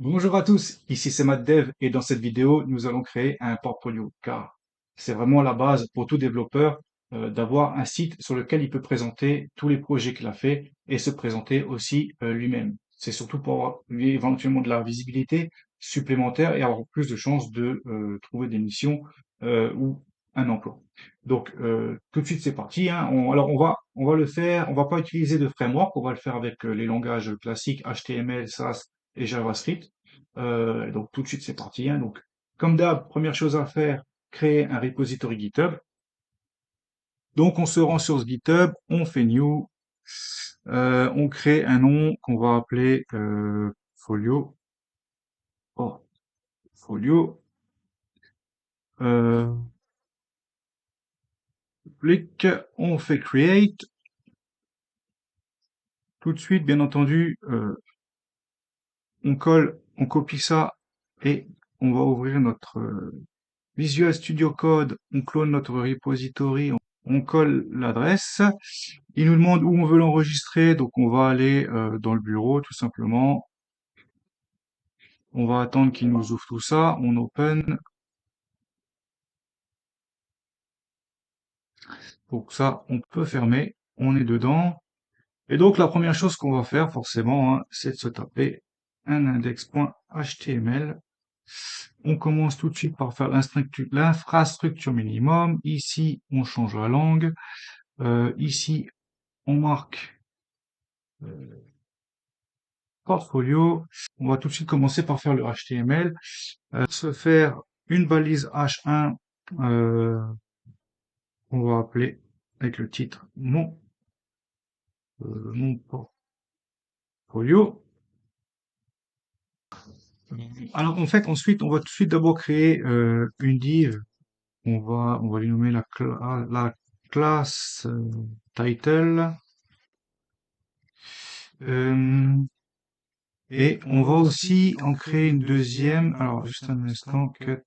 Bonjour à tous, ici c'est MathDev et dans cette vidéo, nous allons créer un portfolio car c'est vraiment la base pour tout développeur d'avoir un site sur lequel il peut présenter tous les projets qu'il a fait et se présenter aussi lui-même. C'est surtout pour avoir éventuellement de la visibilité supplémentaire et avoir plus de chances de trouver des missions ou un emploi. Donc tout de suite c'est parti, hein. Alors on va le faire, on va pas utiliser de framework, on va le faire avec les langages classiques HTML, SAS et JavaScript. Donc tout de suite c'est parti, hein. Donc comme d'hab, première chose à faire, créer un repository GitHub. Donc on se rend sur ce GitHub, on fait new, on crée un nom qu'on va appeler folio, oh, folio, euh, clic, on fait create. Tout de suite, bien entendu, on colle, on copie ça et on va ouvrir notre Visual Studio Code, on clone notre repository, on colle l'adresse. Il nous demande où on veut l'enregistrer, donc on va aller dans le bureau tout simplement. On va attendre qu'il nous ouvre tout ça, on open. Donc ça, on peut fermer, on est dedans. Et donc la première chose qu'on va faire forcément, hein, c'est de se taper un index.html. On commence tout de suite par faire l'infrastructure minimum. Ici, on change la langue. Ici, on marque portfolio. On va tout de suite commencer par faire le HTML. Se faire une balise H1 on va appeler avec le titre mon portfolio. Alors en fait ensuite on va tout de suite d'abord créer une div. On va lui nommer la classe title. Euh, et on va aussi en créer une deuxième. Alors juste un instant que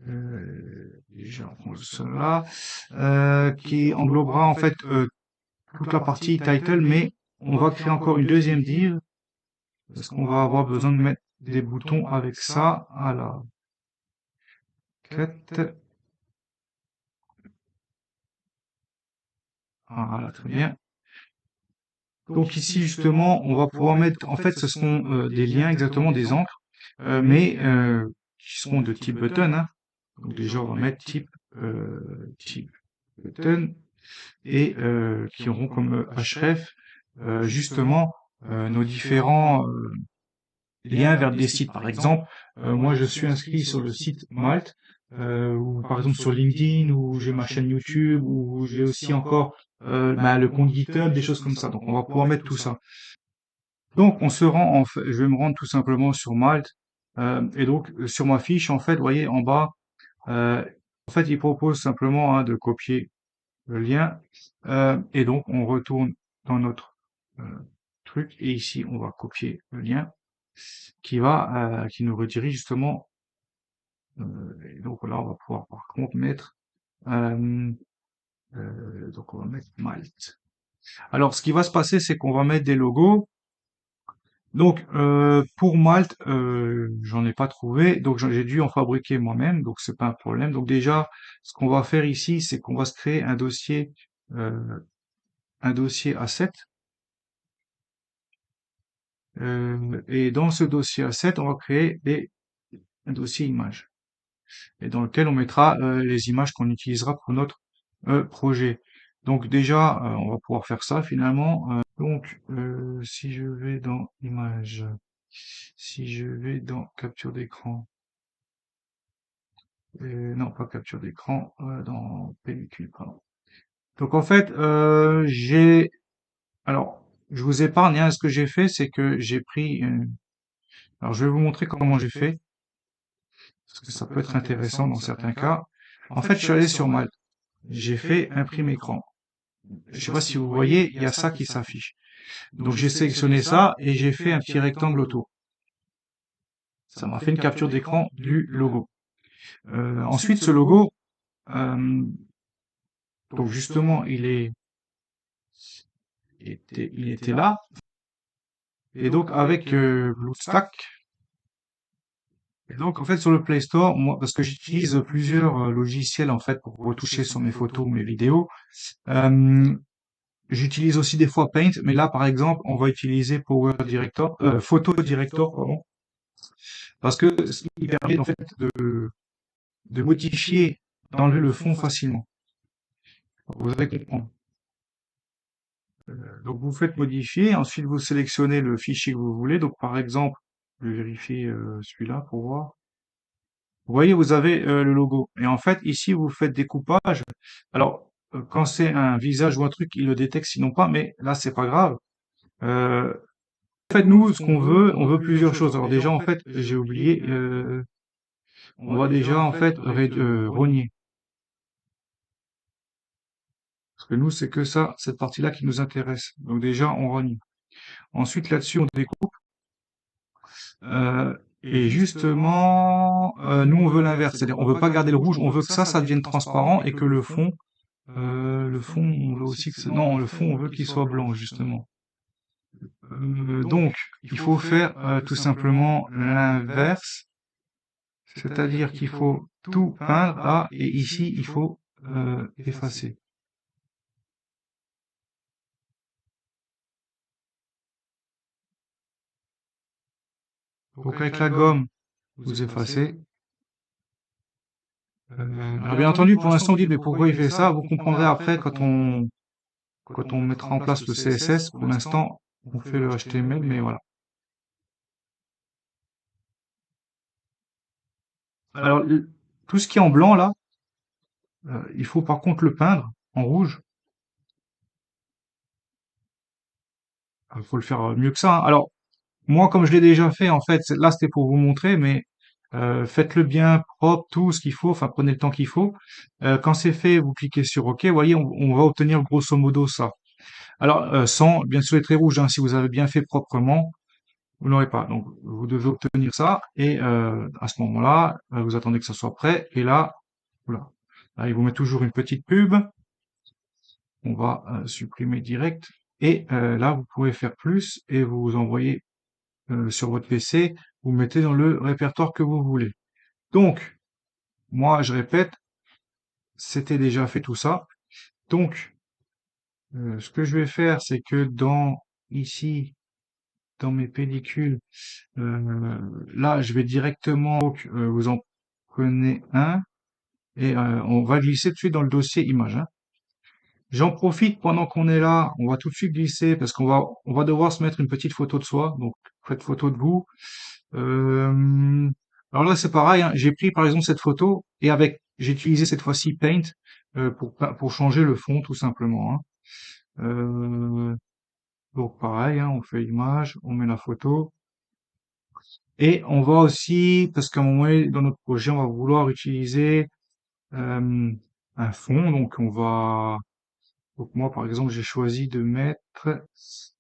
je reprends cela qui englobera en fait toute la partie title, mais on va créer encore une deuxième div parce qu'on va avoir besoin de mettre des boutons avec ça à la quête. Voilà, très bien. Donc ici justement, on va pouvoir mettre, en fait, ce seront des liens, exactement des encres, mais qui seront de type button, hein. Donc déjà, on va mettre type button et qui auront comme href justement nos différents liens vers des sites. Par exemple, moi je suis inscrit sur le site Malte, ou par exemple sur LinkedIn, ou j'ai ma chaîne YouTube, ou j'ai aussi encore le compte GitHub, des choses comme ça. Donc on va pouvoir mettre tout ça. Donc on se rend, en fait, je vais me rendre tout simplement sur Malte, et donc sur ma fiche, en fait, vous voyez en bas, euh, en fait il propose simplement hein, de copier le lien, et donc on retourne dans notre euh, truc, et ici on va copier le lien qui nous redirige justement. Et donc là, on va pouvoir par contre mettre, euh, donc on va mettre Malte. Alors, ce qui va se passer, c'est qu'on va mettre des logos. Donc, pour Malte, j'en ai pas trouvé, donc j'ai dû en fabriquer moi-même, donc c'est pas un problème. Donc déjà, ce qu'on va faire ici, c'est qu'on va se créer euh, un dossier A7. Et dans ce dossier A7, on va créer un dossier image. Et dans lequel on mettra les images qu'on utilisera pour notre projet. Donc déjà, on va pouvoir faire ça finalement. Donc, si je vais dans images, si je vais dans capture d'écran, non pas capture d'écran, dans pellicule, pardon. Donc en fait, alors, je vous épargne, hein, ce que j'ai fait, c'est que j'ai pris, alors je vais vous montrer comment j'ai fait, parce que ça peut être intéressant dans certains cas. En fait, je suis allé sur Malte, j'ai fait imprime écran. Je sais pas si vous voyez, il y a ça qui s'affiche. Donc j'ai sélectionné ça et j'ai fait un petit rectangle autour. Ça m'a fait une capture d'écran du logo. Ensuite, ce logo, euh, donc justement, il était là. Et donc avec BlueStack, et donc en fait sur le Play Store, moi parce que j'utilise plusieurs logiciels en fait pour retoucher sur mes photos, mes vidéos. euh, J'utilise aussi des fois Paint, mais là par exemple on va utiliser Power Director, Photo Director, pardon, parce que il permet en fait de modifier, d'enlever le fond facilement. Vous allez comprendre. Donc vous faites modifier, ensuite vous sélectionnez le fichier que vous voulez. Donc par exemple, je vais vérifier celui-là pour voir. Vous voyez, vous avez le logo. Et en fait, ici, vous faites découpage. Alors, quand c'est un visage ou un truc, il le détecte, sinon pas, mais là, c'est pas grave. Euh, En fait, nous, ce qu'on veut, on veut plusieurs choses. Alors déjà, en fait, j'ai oublié, on va déjà, en fait, rogner. Parce que nous, c'est que ça, cette partie-là qui nous intéresse. Donc déjà, on rogne. Ensuite, là-dessus, on découpe. Et justement, nous, on veut l'inverse. C'est-à-dire, on veut pas garder le rouge, on veut que ça devienne transparent et que le fond, on veut aussi que non, le fond, on veut qu'il soit blanc, justement. Donc, il faut faire tout simplement l'inverse, c'est-à-dire qu'il faut tout peindre là, et ici, il faut effacer. Donc, avec la gomme, vous effacez. Alors, bien entendu, pour l'instant, vous dites, mais pourquoi il fait ça? Vous comprendrez après quand on mettra en place le CSS. Pour l'instant, on fait le HTML, mais voilà. Alors, tout ce qui est en blanc là, il faut par contre le peindre en rouge. Il faut le faire mieux que ça, hein. Alors, moi, comme je l'ai déjà fait, en fait, là, c'était pour vous montrer, mais faites-le bien propre, tout ce qu'il faut, enfin, prenez le temps qu'il faut. Quand c'est fait, vous cliquez sur OK, vous voyez, on va obtenir grosso modo ça. Alors, sans, bien sûr, les traits rouges, hein, si vous avez bien fait proprement, vous n'aurez pas. Donc, vous devez obtenir ça, et à ce moment-là, vous attendez que ça soit prêt, et là, voilà. Là, il vous met toujours une petite pub. On va supprimer direct. Et là, vous pouvez faire plus et vous envoyez sur votre PC, vous mettez dans le répertoire que vous voulez. Donc, moi, je répète, c'était déjà fait tout ça. Donc, ce que je vais faire, c'est que ici, dans mes pellicules, là, je vais directement, donc, vous en prenez un et on va glisser tout de suite dans le dossier image, hein. J'en profite pendant qu'on est là, on va tout de suite glisser parce qu'on va devoir se mettre une petite photo de soi. Donc, faites photo de vous. Euh, alors là, c'est pareil, hein. J'ai pris par exemple cette photo et j'ai utilisé cette fois-ci Paint pour changer le fond tout simplement, hein. Euh, donc pareil, hein, on fait image, on met la photo et on va aussi, parce qu'à un moment donné, dans notre projet, on va vouloir utiliser euh, un fond. Donc moi, par exemple, j'ai choisi de mettre,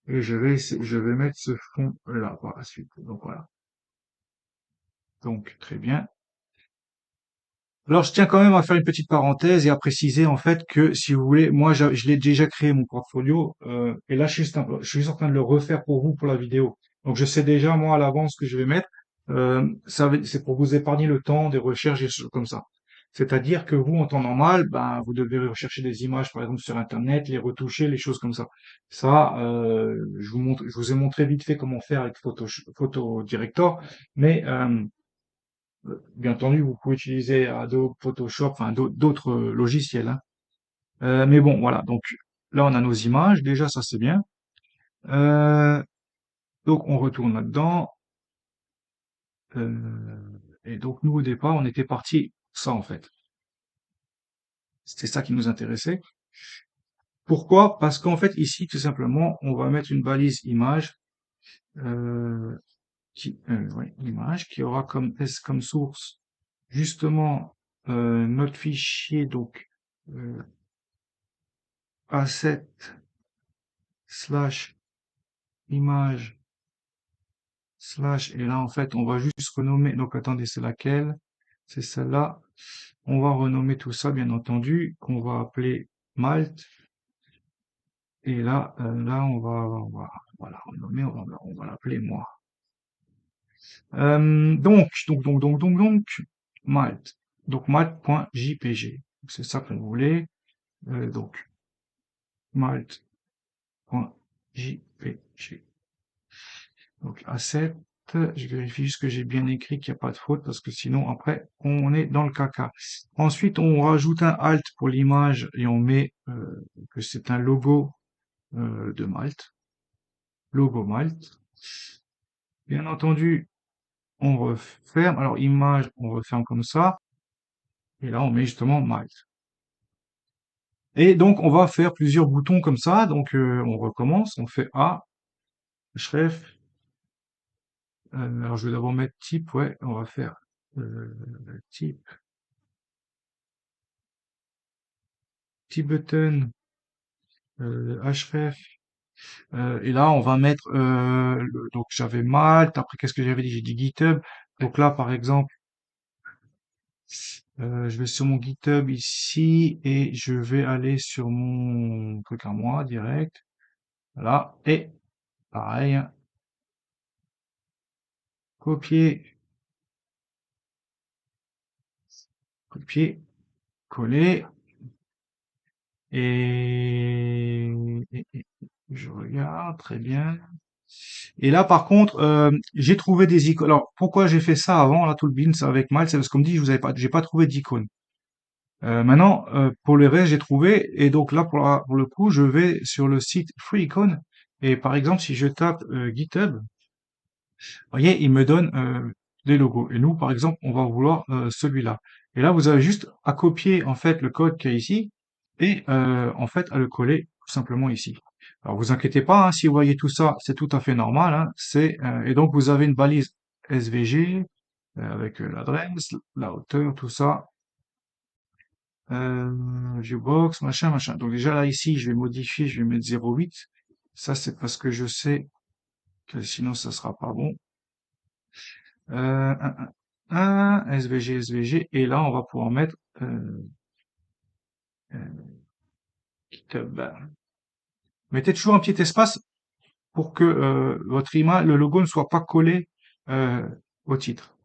et je vais mettre ce fond là par la suite. Donc voilà. Donc très bien. Alors, je tiens quand même à faire une petite parenthèse et à préciser en fait que si vous voulez, moi, je l'ai déjà créé mon portfolio et là, je suis en train de le refaire pour vous pour la vidéo. Donc, je sais déjà moi à l'avance ce que je vais mettre. C'est pour vous épargner le temps des recherches et des choses comme ça. C'est-à-dire que vous, en temps normal, ben, vous devez rechercher des images, par exemple, sur Internet, les retoucher, les choses comme ça. Ça, je vous ai montré vite fait comment faire avec Photo Director, mais bien entendu, vous pouvez utiliser Adobe Photoshop, enfin d'autres logiciels, hein. Mais bon, voilà. Donc là, on a nos images. Déjà, ça c'est bien. Euh, donc on retourne là-dedans. Et donc nous, au départ, on était parti ça en fait. C'était ça qui nous intéressait. Pourquoi? Parce qu'en fait, ici, tout simplement, on va mettre une balise image, euh, ouais, image, qui aura comme source justement notre fichier, donc asset slash image slash, et là en fait on va juste renommer, donc attendez, c'est laquelle? C'est celle-là. On va renommer tout ça bien entendu, qu'on va appeler Malt, et là on va Voilà, on va l'appeler moi. Donc, Malte. Donc, malte.jpg. C'est ça qu'on voulait. Donc, malte.jpg. Donc, asset. Je vérifie juste que j'ai bien écrit qu'il n'y a pas de faute parce que sinon, après, on est dans le caca. Ensuite, on rajoute un alt pour l'image et on met que c'est un logo de Malte. Logo Malte. Bien entendu, on referme. Alors, image, on referme comme ça. Et là, on met justement Malte. Et donc, on va faire plusieurs boutons comme ça. Donc, on recommence. On fait A, href. Alors, je vais d'abord mettre type. Ouais, on va faire type, type button, href. Et là, on va mettre. Donc, j'avais Malte. Après, qu'est-ce que j'avais dit? J'ai dit GitHub. Donc là, par exemple, je vais sur mon GitHub ici et je vais aller sur mon truc à moi direct. Voilà. Et pareil, hein, copier, copier, coller. Et je regarde très bien. Et là, par contre, j'ai trouvé des icônes. Alors, pourquoi j'ai fait ça avant, là, tout le bin, ça avec Mal, c'est parce qu'on me dit, je vous avais pas, j'ai pas trouvé d'icône. Maintenant, pour le reste, j'ai trouvé. Et donc là, pour le coup, je vais sur le site Free Icon. Et par exemple, si je tape GitHub, vous voyez, il me donne des logos. Et nous, par exemple, on va vouloir celui-là. Et là, vous avez juste à copier en fait le code qu'il y a ici et en fait à le coller tout simplement ici. Alors vous inquiétez pas, hein, si vous voyez tout ça, c'est tout à fait normal. Hein, et donc vous avez une balise SVG avec l'adresse, la hauteur, tout ça, viewbox, machin, machin. Donc déjà là ici, je vais modifier, je vais mettre 0,8. Ça c'est parce que je sais que sinon ça sera pas bon. SVG, SVG, et là on va pouvoir mettre GitHub. Mettez toujours un petit espace pour que votre image, le logo ne soit pas collé euh, au titre.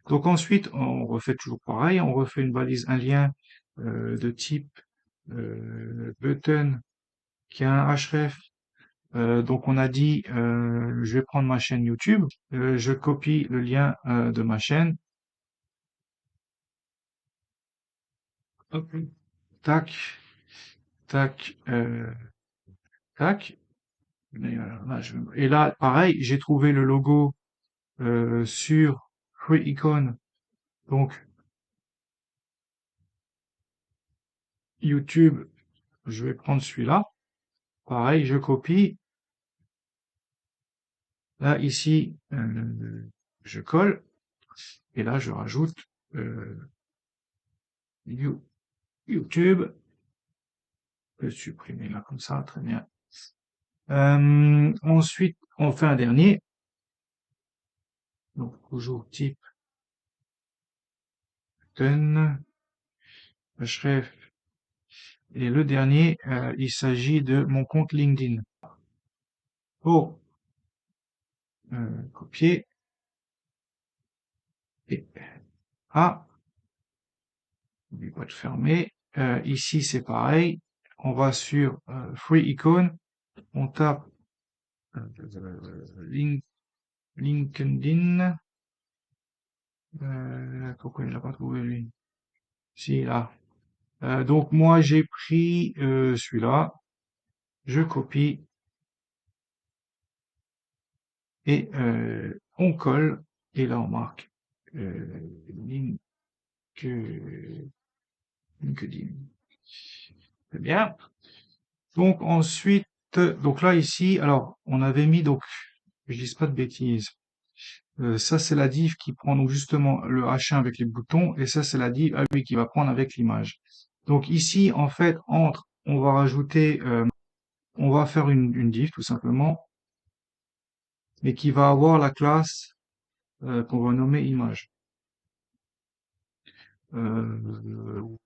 Donc ensuite, on refait toujours pareil, on refait une balise, un lien de type button qui a un href. Donc on a dit, je vais prendre ma chaîne YouTube, je copie le lien de ma chaîne, hop, tac, tac, tac. Et là, pareil, j'ai trouvé le logo sur Free Icon, donc YouTube, je vais prendre celui-là. Pareil, je copie. Là, ici, je colle. Et là, je rajoute YouTube. Je vais supprimer là comme ça, très bien. Ensuite, on fait un dernier. Donc, toujours type button, href. Et le dernier, il s'agit de mon compte LinkedIn. Pour copier et n'oublie pas de fermer. Ici, c'est pareil. On va sur Free Icon, on tape LinkedIn. Pourquoi il l'a pas trouvé lui? Si, là. Donc moi, j'ai pris celui-là. Je copie et on colle. Et là, on marque link, LinkedIn. Très bien. Donc ensuite, donc là ici, alors on avait mis donc, que je dise pas de bêtises. Ça c'est la div qui prend donc justement le H1 avec les boutons et ça c'est la div ah oui, qui va prendre avec l'image. Donc ici en fait entre, on va rajouter, on va faire une div tout simplement et qui va avoir la classe qu'on va nommer image.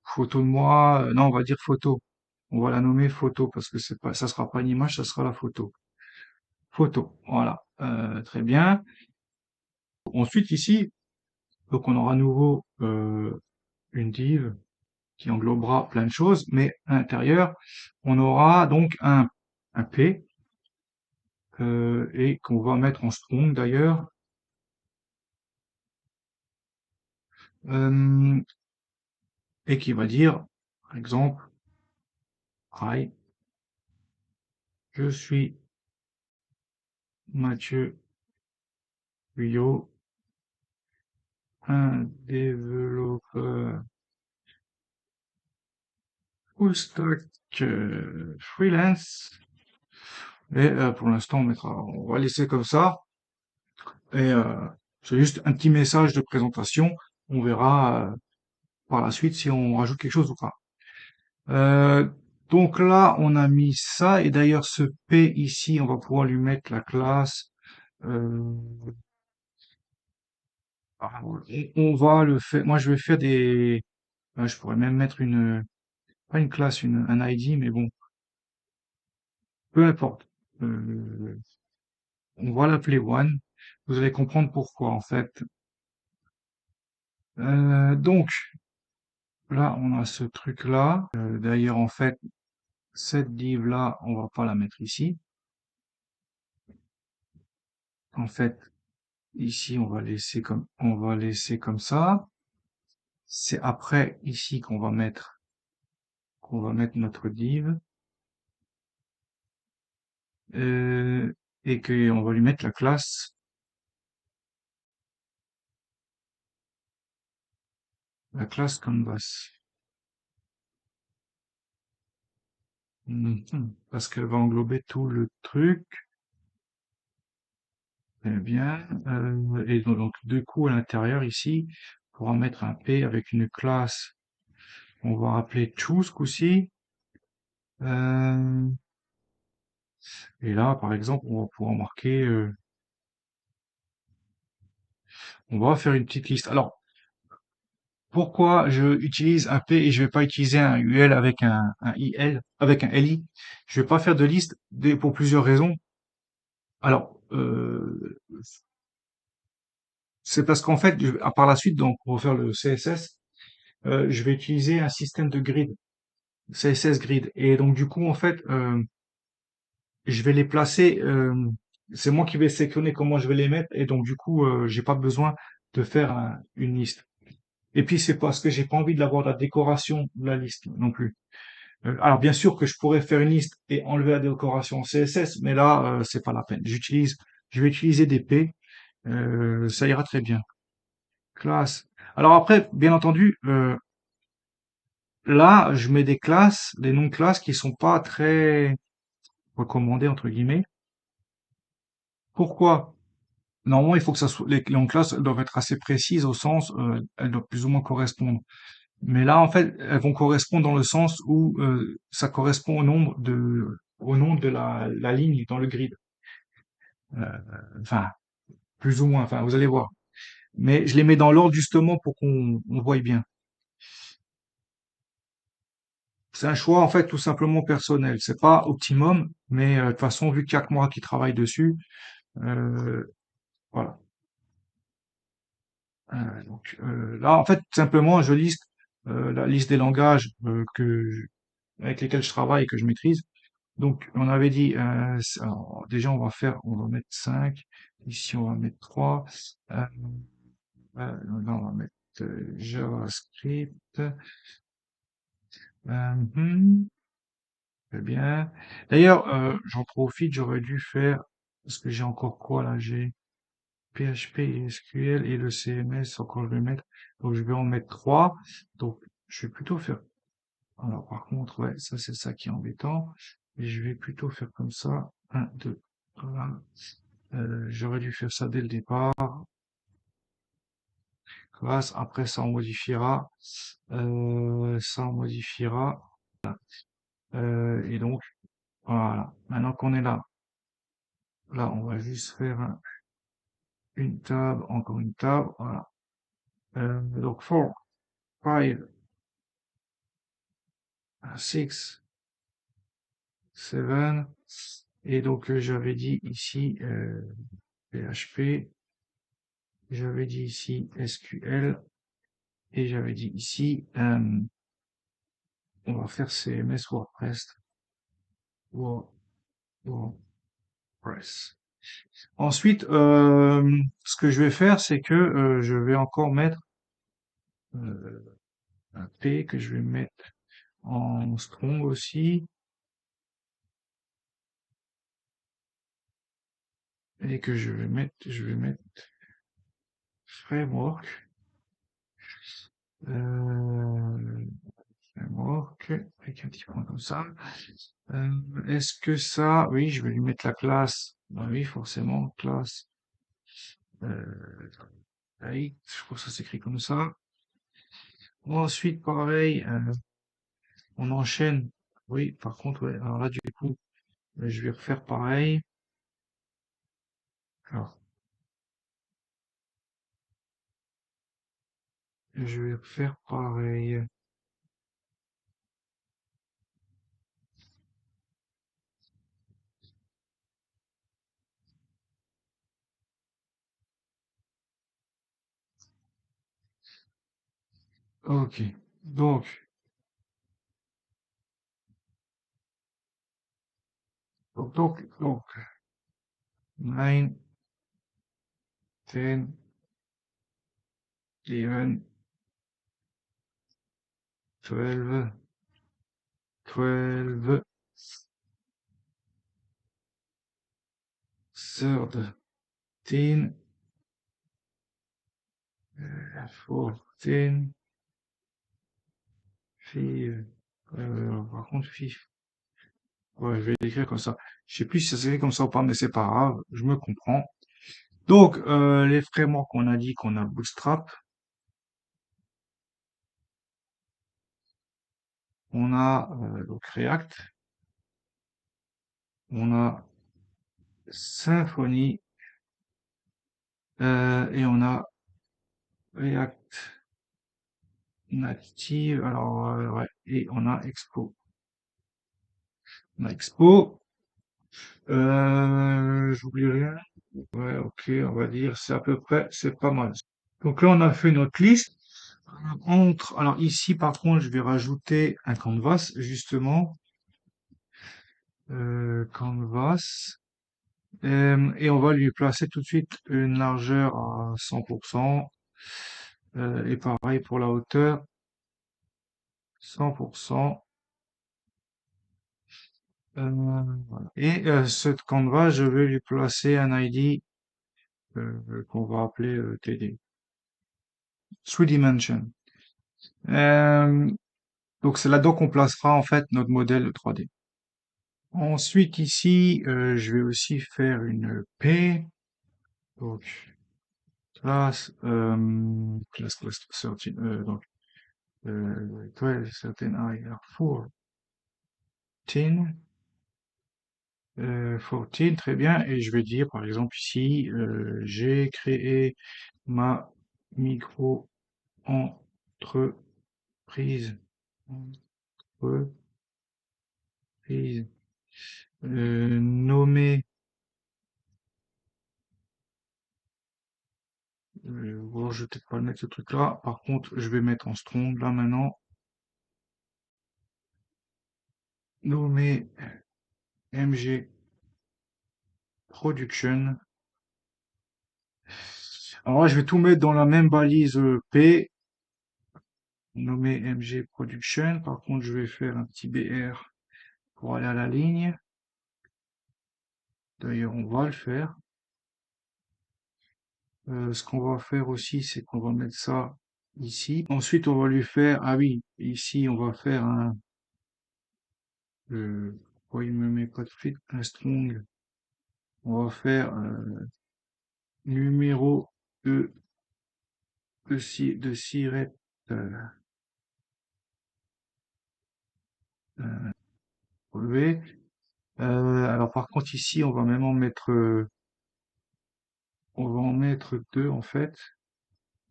Photo de moi, non on va dire photo. On va la nommer photo parce que c'est pas, ça sera pas une image, ça sera la photo. photo. Voilà, très bien. Ensuite ici, donc on aura à nouveau une div qui englobera plein de choses, mais à l'intérieur, on aura donc un P et qu'on va mettre en strong d'ailleurs. euh, et qui va dire, par exemple, Hi, je suis Mathieu Guyot, un développeur full stack freelance. Et pour l'instant, on va laisser comme ça. Et c'est juste un petit message de présentation. On verra par la suite si on rajoute quelque chose ou pas. Euh, donc là, on a mis ça. Et d'ailleurs, ce P ici, on va pouvoir lui mettre la classe. Euh, on va le faire. Moi, je vais faire des. Je pourrais même mettre pas une classe, un ID, mais bon, peu importe. Euh, on va l'appeler one. Vous allez comprendre pourquoi en fait. Donc là, on a ce truc-là. D'ailleurs, en fait, cette div-là, on va pas la mettre ici. En fait, ici, on va laisser comme ça. C'est après ici qu'on va mettre notre div euh, et qu'on va lui mettre la classe canvas. Parce qu'elle va englober tout le truc. Très bien. Et donc, du coup, à l'intérieur ici, on pourra mettre un P avec une classe. On va appeler choose ce coup-ci. Euh, et là, par exemple, on va pouvoir marquer. On va faire une petite liste. Alors, pourquoi je utilise un P et je vais pas utiliser un UL avec un IL, avec un LI? Je vais pas faire de liste pour plusieurs raisons. Alors, c'est parce qu'en fait, par la suite, donc, pour faire le CSS, je vais utiliser un système de grid, CSS grid. Et donc, du coup, en fait, je vais les placer, c'est moi qui vais sélectionner comment je vais les mettre. Et donc, du coup, j'ai pas besoin de faire une liste. Et puis, c'est parce que j'ai pas envie de l'avoir la décoration de la liste non plus. Alors, bien sûr que je pourrais faire une liste et enlever la décoration CSS, mais là, c'est pas la peine. Je vais utiliser des P, ça ira très bien. Classe. Alors après, bien entendu, là, je mets des classes, des noms de classes qui sont pas très recommandés entre guillemets. Pourquoi? Normalement, il faut que ça soit, les noms de classes elles doivent être assez précises au sens, elles doivent plus ou moins correspondre. Mais là, en fait, elles vont correspondre dans le sens où ça correspond au nom de la ligne dans le grid. Enfin, plus ou moins. Enfin, vous allez voir. Mais je les mets dans l'ordre justement pour qu'on voie bien. C'est un choix en fait tout simplement personnel. C'est pas optimum, mais de toute façon, vu qu'il y a que moi qui travaille dessus, euh, voilà. Là, en fait, simplement, je liste la liste des langages avec lesquels je travaille et que je maîtrise. Donc, on avait dit, alors, déjà, on va mettre 5. Ici, on va mettre 3. Euh, là, on va mettre JavaScript. Hmm, très bien. D'ailleurs, j'en profite, j'aurais dû faire, parce que j'ai encore quoi là? J'ai PHP et SQL et le CMS, encore je vais mettre. Donc, je vais en mettre 3. Donc, je vais plutôt faire. Alors, par contre, ouais, ça, c'est ça qui est embêtant. Et je vais plutôt faire comme ça. Un, 2, 3. J'aurais dû faire ça dès le départ. Classe. Après, ça, on modifiera. Ça, on modifiera. Et donc, voilà. Maintenant qu'on est là, on va juste faire une table, encore une table. Voilà. Donc, 4, 5, 6, 7. Et donc, j'avais dit ici PHP, j'avais dit ici SQL, et j'avais dit ici, on va faire CMS WordPress. WordPress. Ensuite, ce que je vais faire, c'est que je vais encore mettre un P que je vais mettre en strong aussi, et que je vais mettre framework, euh, framework, avec un petit point comme ça. Est-ce que ça, oui, je vais lui mettre la classe. Bah oui, forcément, classe. Euh, Height, je crois que ça s'écrit comme ça. Ensuite, pareil, on enchaîne. Oui, par contre, ouais, alors là, du coup, je vais refaire pareil. Alors, je vais refaire pareil. Ok. Donc, donc, 9, 10, 11, 12, 12, 13, 14, 15, par contre, 15, ouais, je vais l'écrire comme ça. Je sais plus si ça s'écrit comme ça ou pas, mais c'est pas grave, je me comprends. Donc, les frameworks qu'on a dit qu'on a Bootstrap, on a donc React, on a Symfony, et on a React Native, alors ouais, et on a Expo. On a Expo, j'oublie rien. Ouais, ok, on va dire, c'est à peu près, c'est pas mal. Donc là, on a fait notre liste. Alors ici, par contre, je vais rajouter un canvas, justement, canvas, et on va lui placer tout de suite une largeur à 100%, et pareil pour la hauteur, 100%. Voilà. Et cette canvas, je vais lui placer un ID qu'on va appeler TD, Three Dimension. Euh, donc c'est là-dedans qu'on placera en fait notre modèle 3D. Ensuite ici, je vais aussi faire une P. Donc class 13, donc 12, 13, IR 14, 14, très bien. Et je vais dire par exemple ici, j'ai créé ma micro-entreprise. Entreprise, nommée, bon, je vais peut-être pas le mettre ce truc-là. Par contre, je vais mettre en strong là maintenant. Nommée MG Production. Alors là, je vais tout mettre dans la même balise P. Nommé MG Production. Par contre, je vais faire un petit BR pour aller à la ligne. D'ailleurs, on va le faire. Ce qu'on va faire aussi, c'est qu'on va mettre ça ici. Ensuite, on va lui faire, ah oui, ici, on va faire pourquoi il me met pas de suite un strong. On va faire numéro de siret relevé. Alors par contre ici, on va en mettre deux en fait.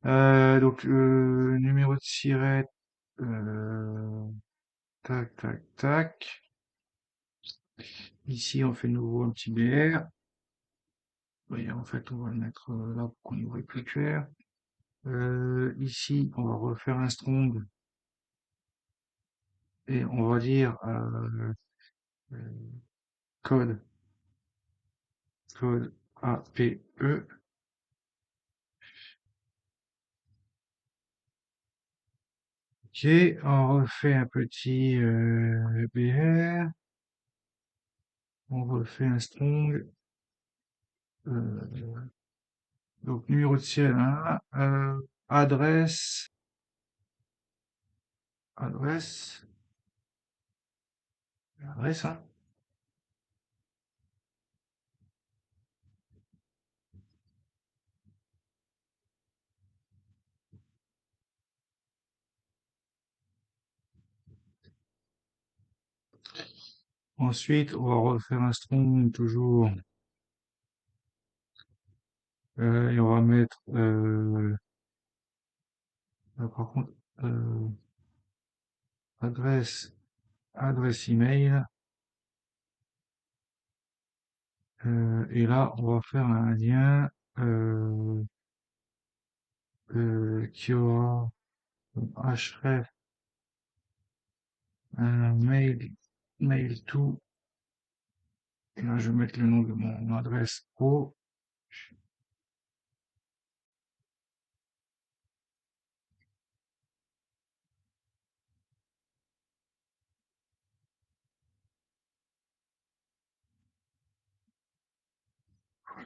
Donc numéro de siret, tac tac tac. Ici, on fait de nouveau un petit BR. Et en fait, on va le mettre là pour qu'on y voit plus clair. Ici, on va refaire un strong et on va dire code, code APE. Ok, on refait un petit BR, on refait un strong, euh, donc numéro de ciel 1, adresse, adresse, adresse, hein. Ensuite, on va refaire un strong toujours, et on va mettre, par contre, euh, adresse, adresse email, et là, on va faire un lien, euh, qui aura comme href un mail to, et là, je vais mettre le nom de mon adresse pro,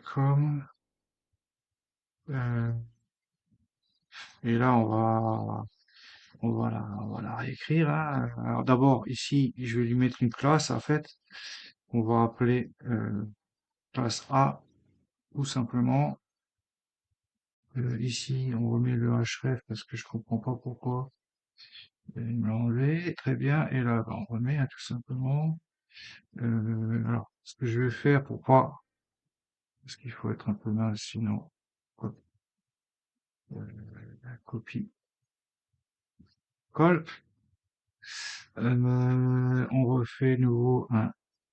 .com, euh, et là, on va la réécrire, hein. Alors d'abord, ici, je vais lui mettre une classe, en fait, on va appeler, classe A, tout simplement. Ici, on remet le href parce que je comprends pas pourquoi il me l'a enlevé. Très bien. Et là, bah, on remet, hein, tout simplement. Alors, ce que je vais faire pour pas, parce qu'il faut être un peu mal, sinon, hop, copie, colle. On refait nouveau un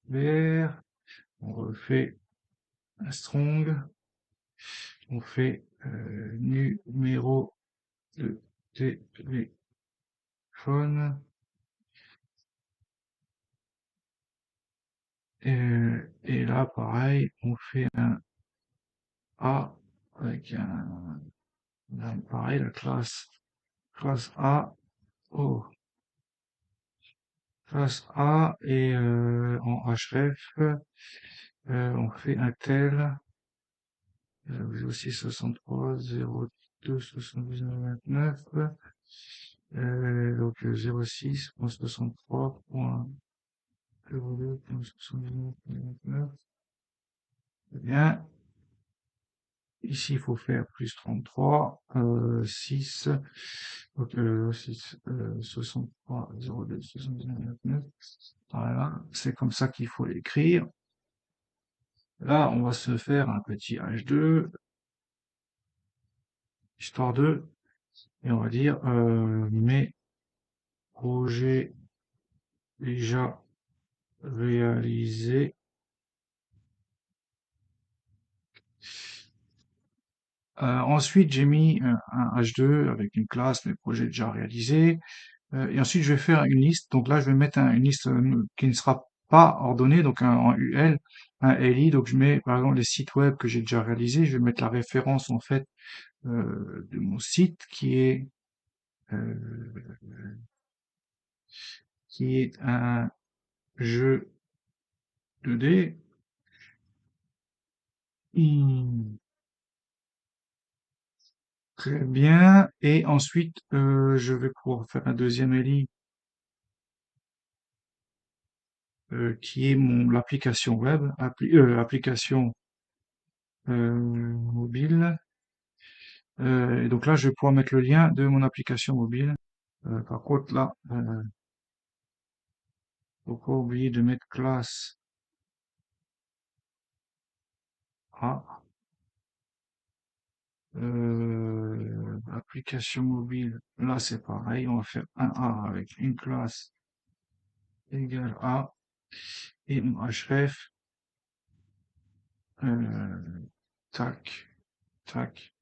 vert. On refait un strong. On fait numéro de téléphone. Et là, pareil, on fait un A avec là, pareil, la classe A, oh, classe A et en href, on fait un tel, aussi 63, 02, 79, 29, donc 06.63.02.79, bien. Ici, il faut faire plus 33, 6, donc 6, 63, 02, 79, 9. Voilà, c'est comme ça qu'il faut l'écrire. Là, on va se faire un petit H2, histoire de, et on va dire mes projets déjà réalisés. Ensuite, j'ai mis un H2 avec une classe, mes projets déjà réalisés. Et ensuite, je vais faire une liste. Donc là, je vais mettre une liste qui ne sera pas ordonnée, donc en UL, un LI. Donc je mets par exemple les sites web que j'ai déjà réalisés. Je vais mettre la référence en fait de mon site euh, qui est un jeu 2D. Très bien. Et ensuite, je vais pouvoir faire un deuxième LI qui est l'application web, application mobile. Et donc là, je vais pouvoir mettre le lien de mon application mobile. Par contre, là, faut pas oublier de mettre classe A. Application mobile. Là, c'est pareil. On va faire un A avec une classe égale A. et mon href, tac, tac,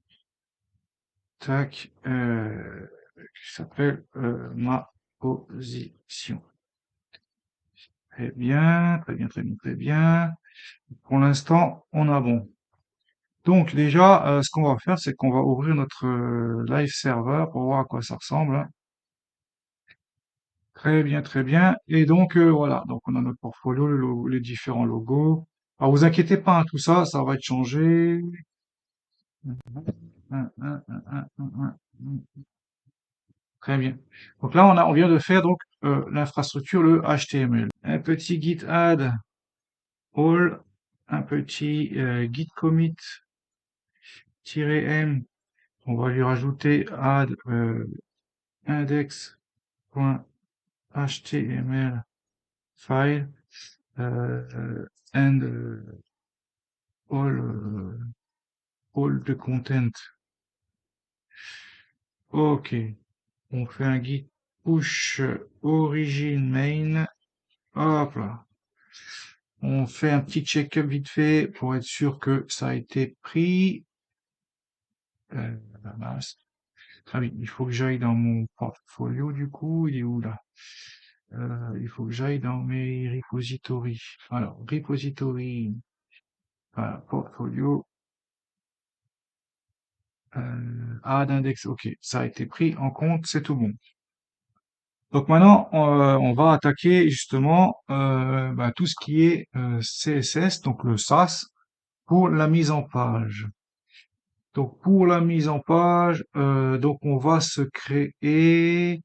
tac, qui s'appelle ma position. Très bien, très bien, très bien, très bien. Pour l'instant, on a bon. Donc déjà, ce qu'on va faire, c'est qu'on va ouvrir notre live server pour voir à quoi ça ressemble, hein. Très bien, très bien. Et donc voilà, donc on a notre portfolio, les différents logos. Alors vous inquiétez pas, hein, tout ça, ça va être changé. Très bien. Donc là, on vient de faire donc l'infrastructure, le HTML. Un petit git add all, un petit git commit-m. On va lui rajouter add index.html file and all the content. Ok. On fait un git push origin main. Hop là. On fait un petit check-up vite fait pour être sûr que ça a été pris. Mince. Ah oui, il faut que j'aille dans mon portfolio du coup. Il est où là? Il faut que j'aille dans mes repositories. Alors, repository, voilà, portfolio, add index. Ok, ça a été pris en compte, c'est tout bon. Donc maintenant, on va attaquer justement tout ce qui est CSS, donc le SAS, pour la mise en page. Donc pour la mise en page, donc on va se créer.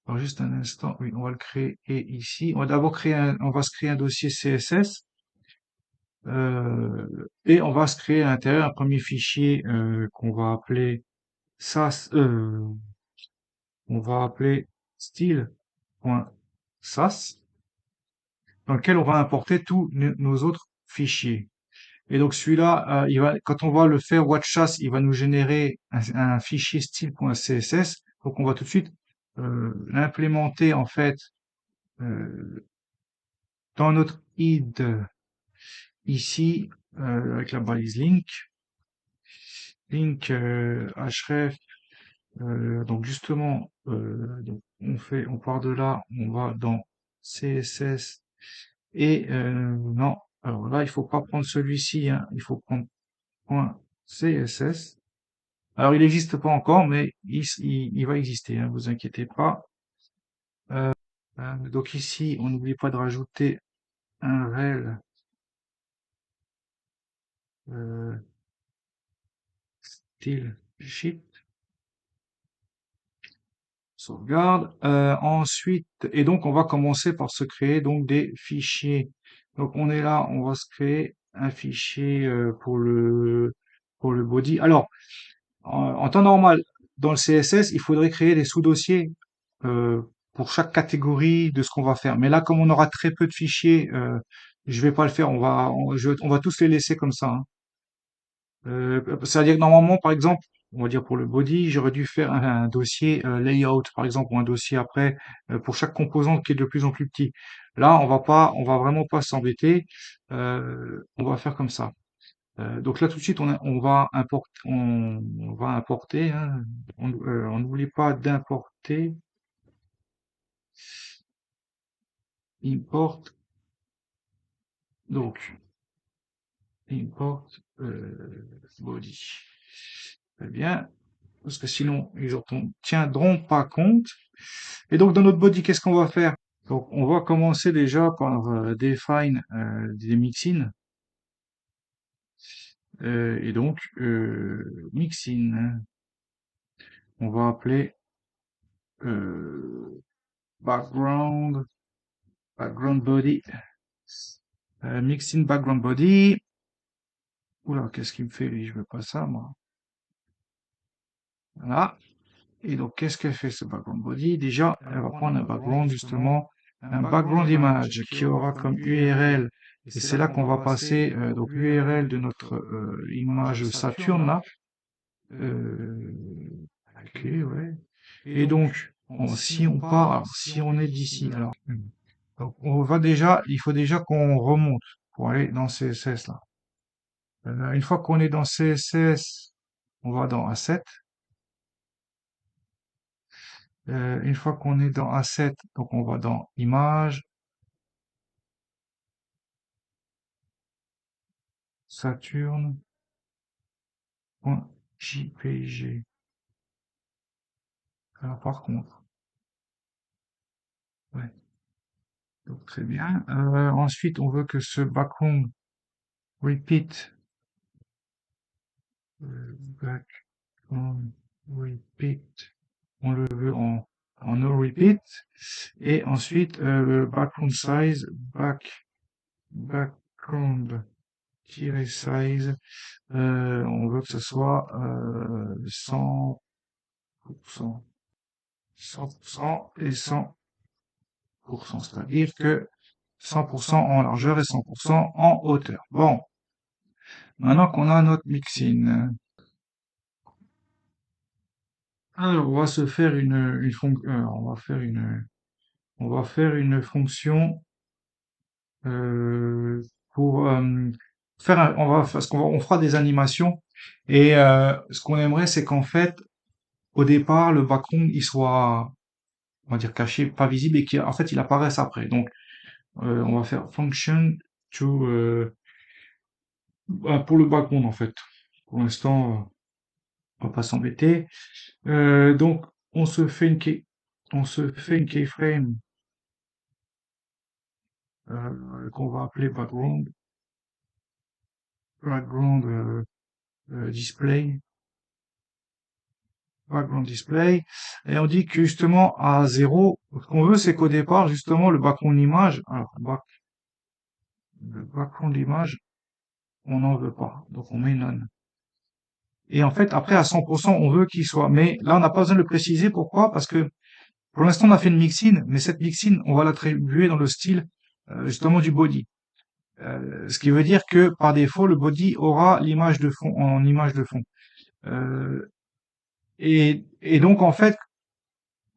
Alors juste un instant, oui, on va le créer ici. On va d'abord on va se créer un dossier CSS et on va se créer à l'intérieur un premier fichier qu'on va appeler SAS. On va appeler style.sas, dans lequel on va importer tous nos autres fichiers. Et donc celui-là, quand on va le faire watchas, il va nous générer un fichier style.css. Donc on va tout de suite l'implémenter en fait dans notre id ici avec la balise link href. Donc justement, donc on part de là, on va dans CSS et non. Alors là, il faut pas prendre celui-ci, hein, il faut prendre .css. Alors, il n'existe pas encore, mais il va exister, hein, vous inquiétez pas. Donc ici, on n'oublie pas de rajouter un rel style sheet, sauvegarde. Ensuite, et donc on va commencer par se créer donc des fichiers. Donc on est là, on va se créer un fichier pour le body. Alors, en temps normal, dans le CSS, il faudrait créer des sous-dossiers euh, pour chaque catégorie de ce qu'on va faire. Mais là, comme on aura très peu de fichiers, je vais pas le faire. On va tous les laisser comme ça, hein. C'est-à-dire que normalement, par exemple, on va dire pour le body, j'aurais dû faire un dossier layout, par exemple, ou un dossier après pour chaque composante qui est de plus en plus petit. Là, on va vraiment pas s'embêter. On va faire comme ça. Donc là tout de suite on va importer, hein. On n'oublie pas d'importer, import, donc import body. Très bien, parce que sinon ils en tiendront pas compte. Et donc dans notre body, qu'est-ce qu'on va faire? Donc on va commencer déjà par define des mixins. Et donc mixin, hein. On va appeler euh, background background body. Mixing background body. Oula, qu'est-ce qu'il me fait lui? Je veux pas ça, moi. Voilà. Et donc, qu'est-ce qu'elle fait ce background body? Déjà, elle va prendre un background, justement, un background image qui aura comme URL. Et c'est là qu'on va passer, donc l'URL de notre image Saturne, là. Euh, ok, ouais. Et donc, si on part, alors, si on est d'ici, alors, Donc, il faut déjà qu'on remonte pour aller dans CSS là. Une fois qu'on est dans CSS, on va dans Asset. Une fois qu'on est dans Asset, donc on va dans Image, Saturn.jpg. Alors par contre, ouais, donc très bien. Ensuite, on veut que ce background repeat, background repeat, on le veut en no repeat. Et ensuite, le background size, background size, on veut que ce soit 100%, 100% et 100%, c'est-à-dire que 100% en largeur et 100% en hauteur. Bon, maintenant qu'on a notre mixin, alors on va se faire on va faire une fonction pour faire on va parce on fera des animations et ce qu'on aimerait c'est qu'en fait au départ le background il soit on va dire caché, pas visible et qu'en fait il apparaisse après. Donc on va faire function to pour le background en fait. Pour l'instant on va pas s'embêter. Donc on se fait on se fait une keyframe qu'on va appeler background display, background display, et on dit que justement à 0, ce qu'on veut c'est qu'au départ justement le background image, alors le background image, on n'en veut pas, donc on met none. Et en fait après à 100% on veut qu'il soit, mais là on n'a pas besoin de le préciser, pourquoi? Parce que pour l'instant on a fait une mixine, mais cette mixine on va l'attribuer dans le style justement du body. Ce qui veut dire que par défaut le body aura l'image de fond en image de fond. Euh, et donc en fait,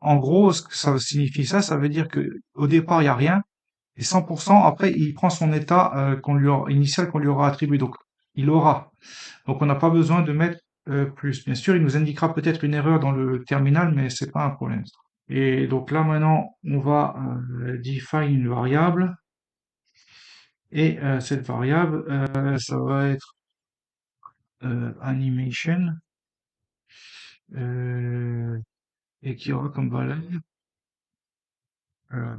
en gros, ce que ça signifie ça veut dire que au départ il y a rien et 100% après il prend son état initial qu'on lui aura attribué. Donc il aura. Donc on n'a pas besoin de mettre plus. Bien sûr, il nous indiquera peut-être une erreur dans le terminal, mais c'est pas un problème. Et donc là maintenant, on va define une variable et cette variable, ça va être animation euh, et qui aura comme valeur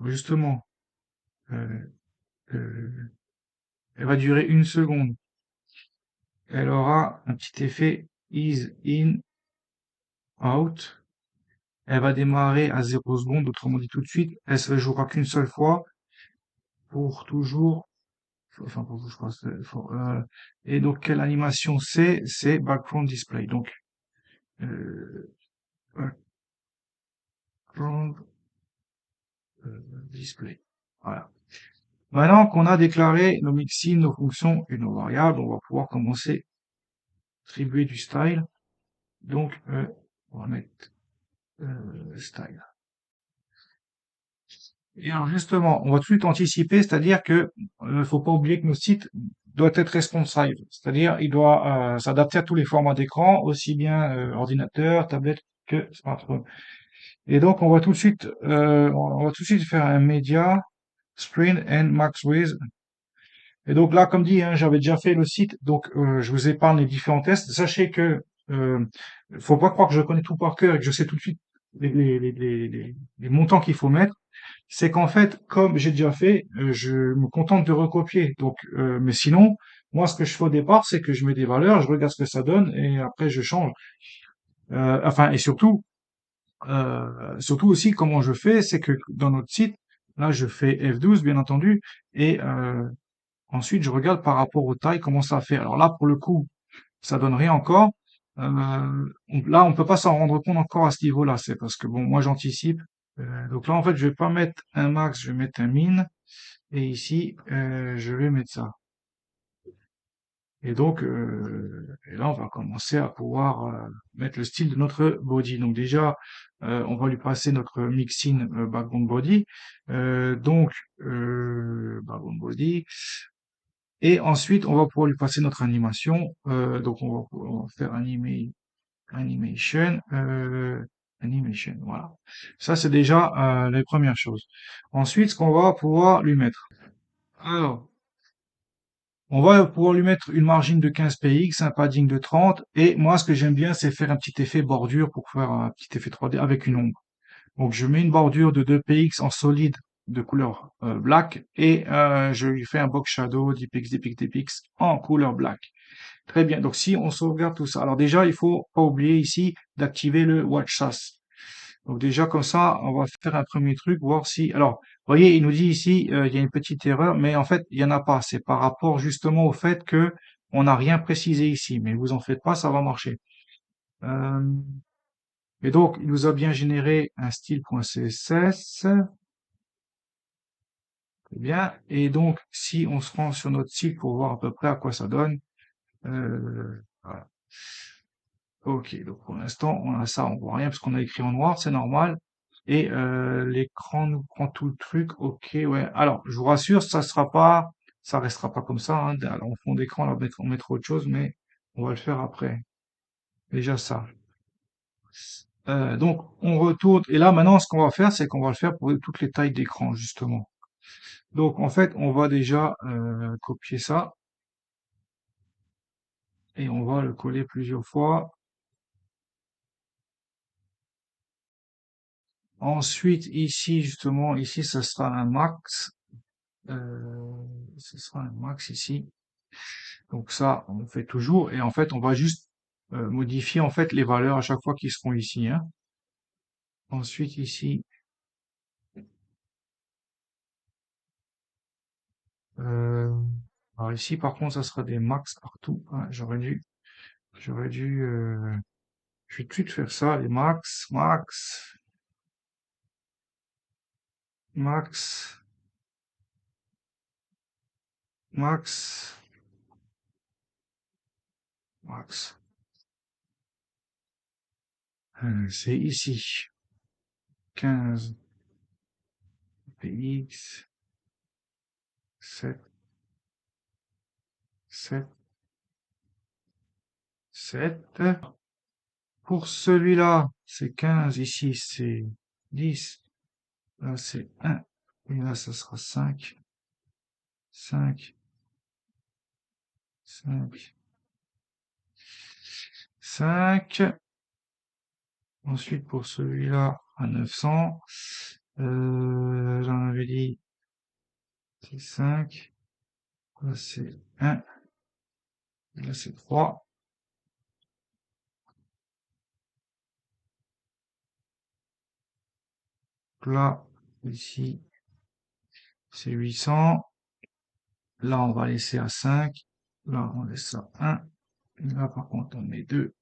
justement euh, euh, elle va durer 1 seconde. Elle aura un petit effet is in out. Elle va démarrer à 0 secondes, autrement dit tout de suite. Elle se jouera qu'une seule fois pour toujours. Enfin pour toujours, je crois. Et donc quelle animation c'est background display. Donc euh, background display. Voilà. Maintenant qu'on a déclaré nos mixins, nos fonctions et nos variables, on va pouvoir commencer à attribuer du style. Donc, on va mettre style. Et alors justement, on va tout de suite anticiper, c'est-à-dire que faut pas oublier que notre site doit être responsive, c'est-à-dire il doit s'adapter à tous les formats d'écran, aussi bien ordinateur, tablette que smartphone. Et donc on va tout de suite faire un media screen and max width. Et donc là, comme dit, hein, j'avais déjà fait le site, donc je vous épargne les différents tests. Sachez que faut pas croire que je connais tout par cœur et que je sais tout de suite les montants qu'il faut mettre. C'est qu'en fait, comme j'ai déjà fait, je me contente de recopier. Donc, mais sinon, moi, ce que je fais au départ, c'est que je mets des valeurs, je regarde ce que ça donne et après je change. Enfin, et surtout aussi, comment je fais, c'est que dans notre site, là, je fais F12, bien entendu, et ensuite, je regarde par rapport aux tailles comment ça fait. Alors là, pour le coup, ça donne rien encore. Là, on peut pas s'en rendre compte encore à ce niveau-là. C'est parce que bon, moi, j'anticipe. Donc là, en fait, je vais pas mettre un max, je vais mettre un min. Et ici, je vais mettre ça. Et donc, et là, on va commencer à pouvoir. mettre le style de notre body. Donc déjà, on va lui passer notre mixin background body. Background body. Et ensuite, on va pouvoir lui passer notre animation. Donc on va faire animation, animation, voilà. Ça, c'est déjà les premières choses. Ensuite, ce qu'on va pouvoir lui mettre. Alors, on va pouvoir lui mettre une margine de 15 px, un padding de 30, et moi, ce que j'aime bien, c'est faire un petit effet bordure pour faire un petit effet 3D avec une ombre. Donc, je mets une bordure de 2 px en solide de couleur black, et je lui fais un box shadow 10 px, 10 px, 10 px en couleur black. Très bien. Donc, si on sauvegarde tout ça, alors déjà, il faut pas oublier ici d'activer le Watch SAS. Donc déjà, comme ça, on va faire un premier truc, voir si... Alors, vous voyez, il nous dit ici, il y a une petite erreur, mais en fait, il y en a pas. C'est par rapport justement au fait que on n'a rien précisé ici. Mais vous en faites pas, ça va marcher. Euh, et donc, il nous a bien généré un style.css. Très bien. Et donc, si on se rend sur notre site pour voir à peu près à quoi ça donne, voilà. Ok, donc pour l'instant, on a ça, on voit rien parce qu'on a écrit en noir, c'est normal. Et l'écran nous prend tout le truc. Ok, ouais. Alors, je vous rassure, ça restera pas comme ça, hein. Alors, en fond d'écran, là, on mettra autre chose, mais on va le faire après. Déjà ça. Donc, on retourne. Et là, maintenant, ce qu'on va faire, c'est qu'on va le faire pour toutes les tailles d'écran, justement. Donc, en fait, on va déjà copier ça et on va le coller plusieurs fois. Ensuite, ici, justement, ici, ça sera un max. Ce sera un max ici. Donc ça, on fait toujours. Et en fait, on va juste modifier en fait les valeurs à chaque fois qui seront ici, hein. Ensuite, ici, euh, alors ici, par contre, ça sera des max partout, hein. J'aurais dû, je vais tout de suite faire ça, les max, max, max, max, max. C'est ici, 15 px, 7, 7, 7. Pour celui-là, c'est 15, ici c'est 10, là c'est 1, et là ça sera 5, 5, 5, 5. Ensuite pour celui-là, à 900, j'en avais dit, c'est 5, là c'est 1, et là c'est 3. Là, ici, c'est 800. Là, on va laisser à 5. Là, on laisse à 1. Et là, par contre, on met 2.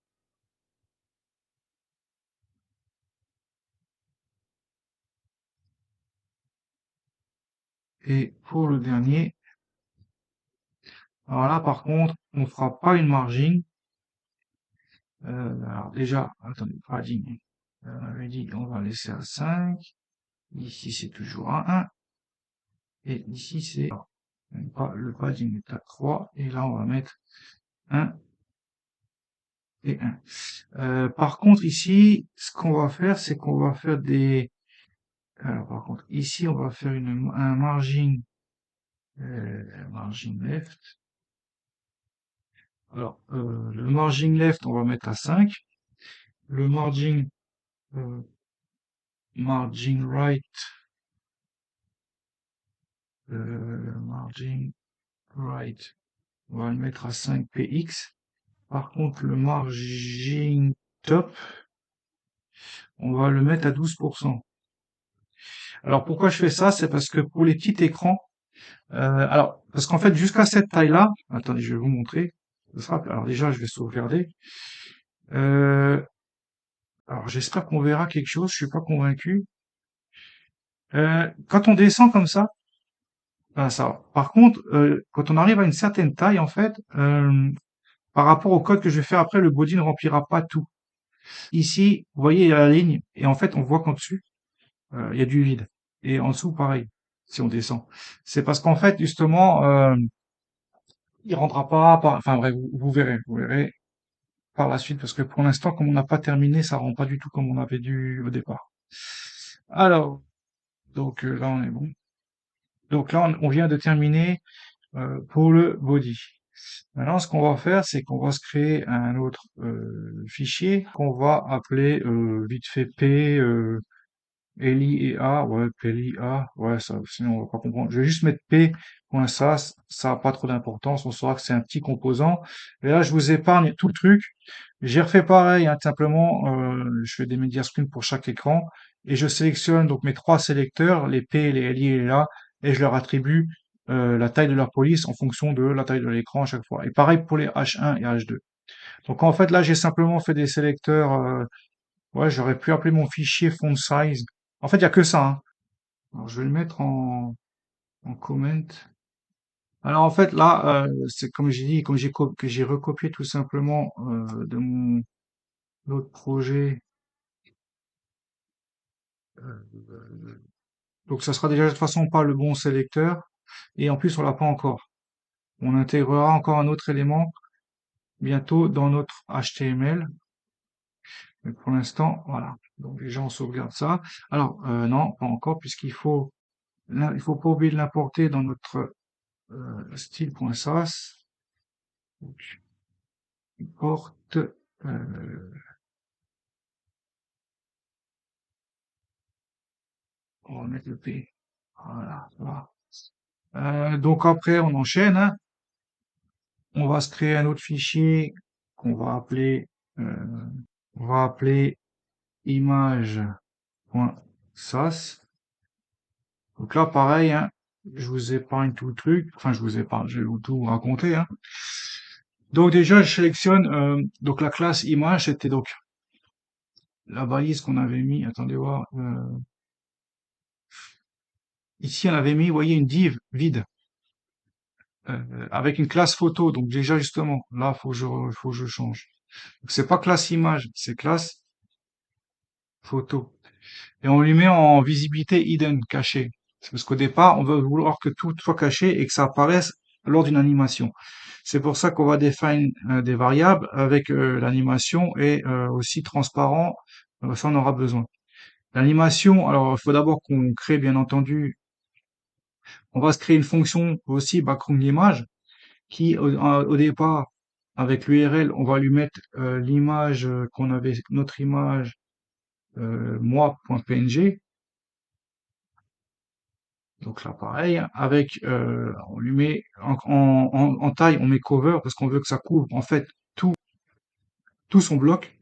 Et pour le dernier, alors là, par contre, on fera pas une margin. Alors déjà, attendez, padding. On avait dit, on va laisser à 5. Ici, c'est toujours à 1. Et ici, c'est le padding est à 3. Et là, on va mettre 1 et 1. Par contre, ici, ce qu'on va faire, c'est qu'on va faire des... Alors, par contre, ici, on va faire un margin left. Alors, le margin left, on va mettre à 5. Le margin right, margin right, on va le mettre à 5 px. Par contre, le margin top, on va le mettre à 12%. Alors, pourquoi je fais ça? C'est parce que pour les petits écrans, alors, parce qu'en fait, jusqu'à cette taille-là, attendez, je vais vous montrer. Alors déjà, je vais sauvegarder. Alors, j'espère qu'on verra quelque chose, je suis pas convaincu. Quand on descend comme ça, ben ça va. Par contre, quand on arrive à une certaine taille, en fait, par rapport au code que je vais faire après, le body ne remplira pas tout. Ici, vous voyez, il y a la ligne, et en fait, on voit qu'en dessus, il y a du vide. Et en dessous, pareil, si on descend. C'est parce qu'en fait, justement, il rendra pas, enfin bref, vous verrez par la suite, parce que pour l'instant, comme on n'a pas terminé, ça rend pas du tout comme on avait dû au départ. Alors, donc là, on est bon. Donc là, on vient de terminer pour le body. Maintenant, ce qu'on va faire, c'est qu'on va se créer un autre fichier qu'on va appeler vite fait P, Eli et A, ouais, Peli A, ouais, ça, sinon on va pas comprendre. Je vais juste mettre P.sas, ça n'a pas trop d'importance, on saura que c'est un petit composant. Et là, je vous épargne tout le truc. J'ai refait pareil, hein, simplement, je fais des media screens pour chaque écran et je sélectionne donc mes trois sélecteurs, les P, les Li et les A, et je leur attribue la taille de leur police en fonction de la taille de l'écran à chaque fois. Et pareil pour les H1 et H2. Donc en fait, là, j'ai simplement fait des sélecteurs. Ouais, j'aurais pu appeler mon fichier font size. En fait, il y a que ça, hein. Alors, je vais le mettre en comment. Alors, en fait, là, c'est comme j'ai dit, que j'ai recopié tout simplement de mon autre projet. Donc, ça sera déjà de toute façon pas le bon sélecteur. Et en plus, on l'a pas encore. On intégrera encore un autre élément bientôt dans notre HTML. Mais pour l'instant, voilà. Donc, déjà, on sauvegarde ça. Alors, non, pas encore, puisqu'il faut, là, il faut pas oublier de l'importer dans notre style.sas. Donc, porte, on va mettre le P. Voilà, voilà. Donc après, on enchaîne, hein. On va se créer un autre fichier qu'on va appeler, euh, on va appeler image.sas. Donc là, pareil, hein, je vous épargne tout le truc. Enfin, je vous épargne, je vais vous tout raconter, hein. Donc déjà, je sélectionne donc la classe image, c'était donc la balise qu'on avait mis. Attendez voir. Ici, on avait mis, vous voyez, une div vide. Avec une classe photo. Donc déjà justement, là, faut que je change. Donc c'est pas classe image, c'est classe photo. Et on lui met en visibilité hidden, caché. C'est parce qu'au départ, on veut vouloir que tout soit caché et que ça apparaisse lors d'une animation. C'est pour ça qu'on va définir des variables avec l'animation et aussi transparent. Ça, on aura besoin. L'animation, alors il faut d'abord qu'on crée, bien entendu, on va se créer une fonction aussi background image qui au départ, avec l'URL, on va lui mettre l'image qu'on avait, notre image moi.png. Donc là, pareil, avec, on lui met en taille, on met cover parce qu'on veut que ça couvre en fait tout, tout son bloc.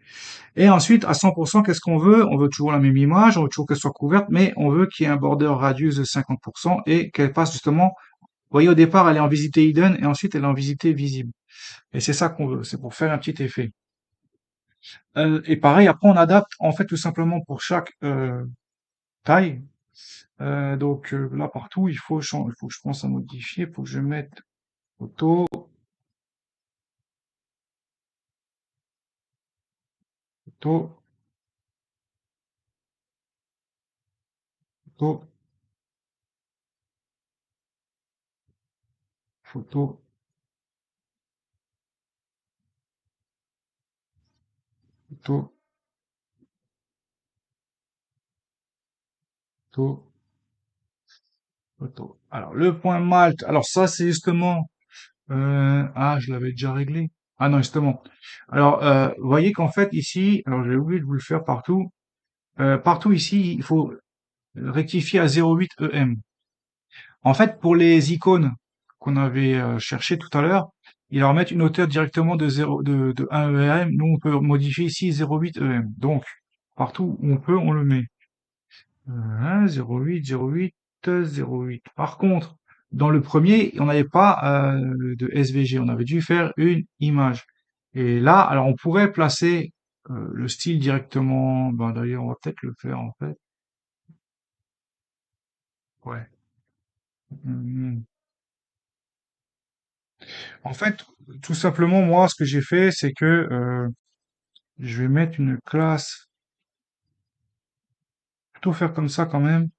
Et ensuite, à 100%, qu'est-ce qu'on veut? On veut toujours la même image, on veut toujours qu'elle soit couverte, mais on veut qu'il y ait un border radius de 50% et qu'elle passe justement. Vous voyez, au départ, elle est en visibilité hidden et ensuite elle est en visibilité visible. Et c'est ça qu'on veut, c'est pour faire un petit effet. Et pareil, après on adapte en fait tout simplement pour chaque taille. Donc là partout, il faut que je pense à modifier, il faut que je mette photo, photo, photo, photo, photo, photo, photo. Alors le point Malte, alors ça c'est justement ah je l'avais déjà réglé. Ah non justement. Alors vous voyez qu'en fait ici, alors j'ai oublié de vous le faire partout. Partout ici, il faut rectifier à 0,8 EM. En fait, pour les icônes qu'on avait cherché tout à l'heure, ils leur mettent une hauteur directement de 0, de 1 EM. Nous, on peut modifier ici 0,8 EM. Donc, partout où on peut, on le met. 0,8, 0,8, 0,8. Par contre, dans le premier, on n'avait pas de SVG. On avait dû faire une image. Et là, alors on pourrait placer le style directement. Ben, d'ailleurs, on va peut-être le faire en fait. Ouais. Hum. En fait, tout simplement, moi, ce que j'ai fait, c'est que je vais mettre une classe, plutôt faire comme ça quand même,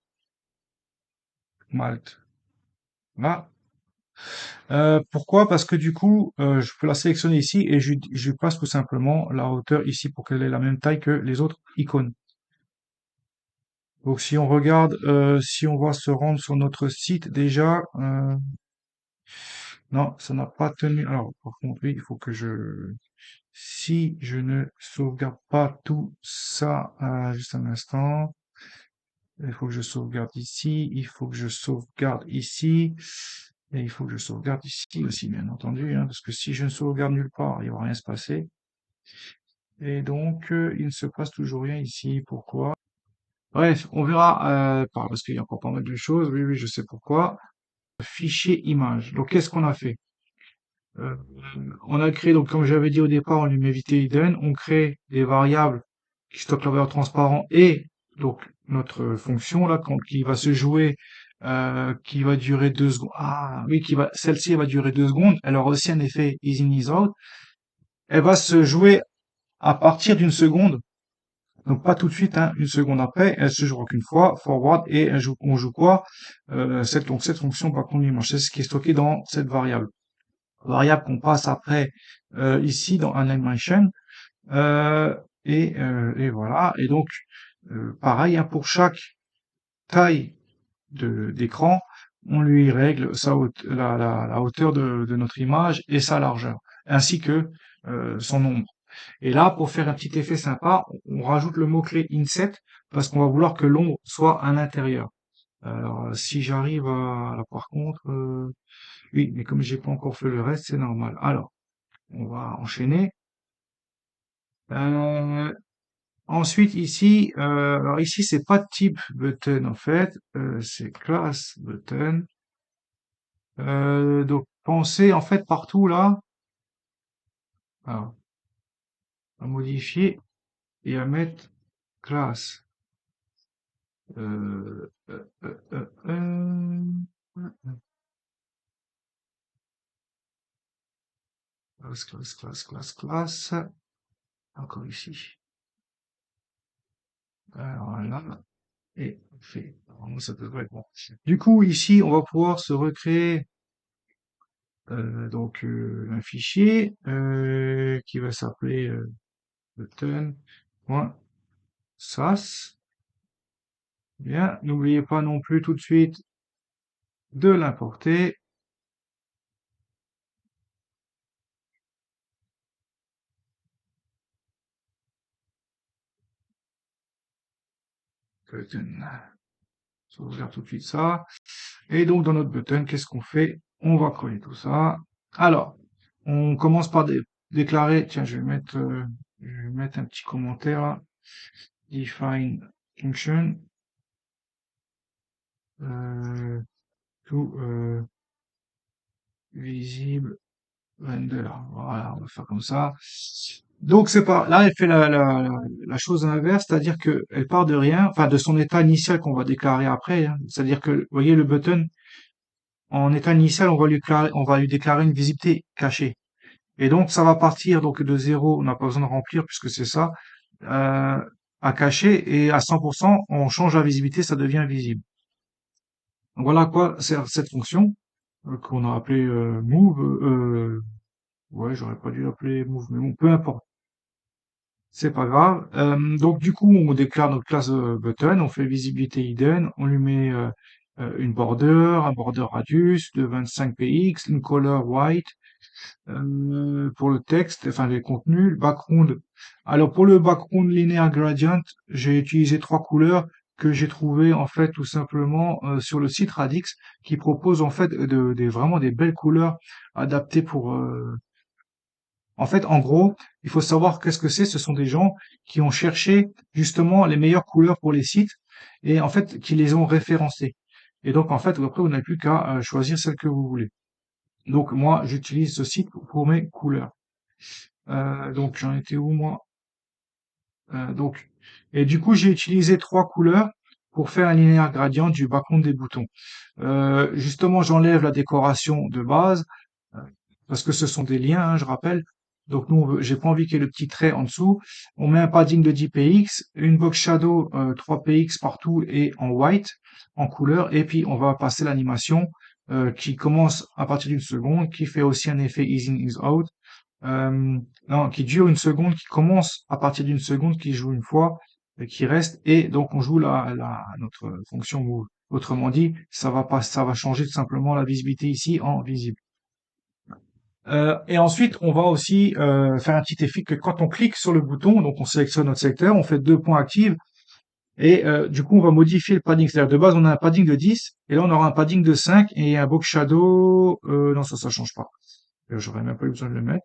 Malte. Là. Pourquoi? Parce que du coup, je peux la sélectionner ici et je lui passe tout simplement la hauteur ici pour qu'elle ait la même taille que les autres icônes. Donc si on regarde, si on va se rendre sur notre site déjà, non, ça n'a pas tenu. Alors par contre, oui, il faut que si je ne sauvegarde pas tout ça, juste un instant, il faut que je sauvegarde ici, il faut que je sauvegarde ici, et il faut que je sauvegarde ici aussi, bien entendu, hein, parce que si je ne sauvegarde nulle part, il va rien se passer. Et donc, il ne se passe toujours rien ici. Pourquoi? Bref, on verra, parce qu'il y a encore pas mal de choses. Oui, oui, je sais pourquoi. Fichier image. Donc, qu'est-ce qu'on a fait? Euh, on a créé, donc, comme j'avais dit au départ, on lui met vite hidden. On crée des variables qui stockent la valeur transparent et donc notre fonction là, qui va se jouer, qui va durer 2 secondes. Ah oui, celle-ci elle va durer 2 secondes. Elle aura aussi un effet is in is out. Elle va se jouer à partir d'une seconde. Donc pas tout de suite, hein, une seconde après, elle se jouera qu'une fois, forward, et on joue quoi? Cette fonction par contre l'image, c'est ce qui est stocké dans cette variable. Variable qu'on passe après ici dans un animation. Euh, et voilà. Et donc, pareil, hein, pour chaque taille d'écran, on lui règle la hauteur de notre image et sa largeur, ainsi que son nombre. Et là, pour faire un petit effet sympa, on rajoute le mot-clé inset parce qu'on va vouloir que l'ombre soit à l'intérieur. Alors, si j'arrive à, là, par contre, oui, mais comme j'ai pas encore fait le reste, c'est normal. Alors, on va enchaîner. Euh, Ensuite, ici, alors ici, c'est pas type button en fait, c'est class button. Donc, pensez en fait partout là, alors, à modifier et à mettre class. Euh, euh, euh, euh, classe. Encore ici. Alors là, et fait. Normalement, ça devrait être bon. Du coup, ici, on va pouvoir se recréer donc un fichier qui va s'appeler button.sas. Bien, n'oubliez pas non plus tout de suite de l'importer. Button. Sauvegarde tout de suite ça. Et donc dans notre button, qu'est-ce qu'on fait? On va coller tout ça. Alors, on commence par déclarer. Tiens, je vais mettre un petit commentaire là. Define function to visible render. Voilà, on va faire comme ça. Donc c'est pas là, elle fait la chose inverse, c'est-à-dire que elle part de rien, enfin de son état initial qu'on va déclarer après, hein. C'est-à-dire que vous voyez le button en état initial, on va lui déclarer une visibilité cachée. Et donc ça va partir donc de 0, on n'a pas besoin de remplir puisque c'est ça, euh, à cacher, et à 100%, on change la visibilité, ça devient visible. Donc voilà à quoi sert cette fonction qu'on a appelée move. Ouais, j'aurais pas dû l'appeler move, mais bon, peu importe. C'est pas grave. Donc du coup, on déclare notre classe button, on fait visibilité hidden, on lui met une border, un border radius de 25 px, une color white pour le texte, enfin les contenus, le background. Alors pour le background linear gradient, j'ai utilisé 3 couleurs que j'ai trouvées en fait tout simplement sur le site Radix, qui propose en fait vraiment des belles couleurs adaptées pour en fait, en gros, il faut savoir qu'est-ce que c'est. Ce sont des gens qui ont cherché justement les meilleures couleurs pour les sites et en fait qui les ont référencées. Et donc en fait, après, vous n'avez plus qu'à choisir celle que vous voulez. Donc moi, j'utilise ce site pour mes couleurs. Donc j'en étais où moi? Donc et du coup, j'ai utilisé 3 couleurs pour faire un linéaire gradient du background des boutons. Justement, j'enlève la décoration de base euh, parce que ce sont des liens, hein, je rappelle. Donc nous, j'ai pas envie qu'il y ait le petit trait en dessous. On met un padding de 10 px, une box shadow 3 px partout et en white, en couleur. Et puis on va passer l'animation qui commence à partir d'une seconde, qui fait aussi un effet ease in, ease out. Non, qui dure une seconde, qui commence à partir d'une seconde, qui joue une fois, et qui reste. Et donc on joue notre fonction move. Autrement dit, ça va changer tout simplement la visibilité ici en visible. Et ensuite, on va aussi faire un petit effet que quand on clique sur le bouton, donc on sélectionne notre secteur, on fait deux points actifs, et du coup, on va modifier le padding. C'est-à-dire, de base, on a un padding de 10, et là, on aura un padding de 5 et un box shadow. Non, ça change pas. J'aurais même pas eu besoin de le mettre.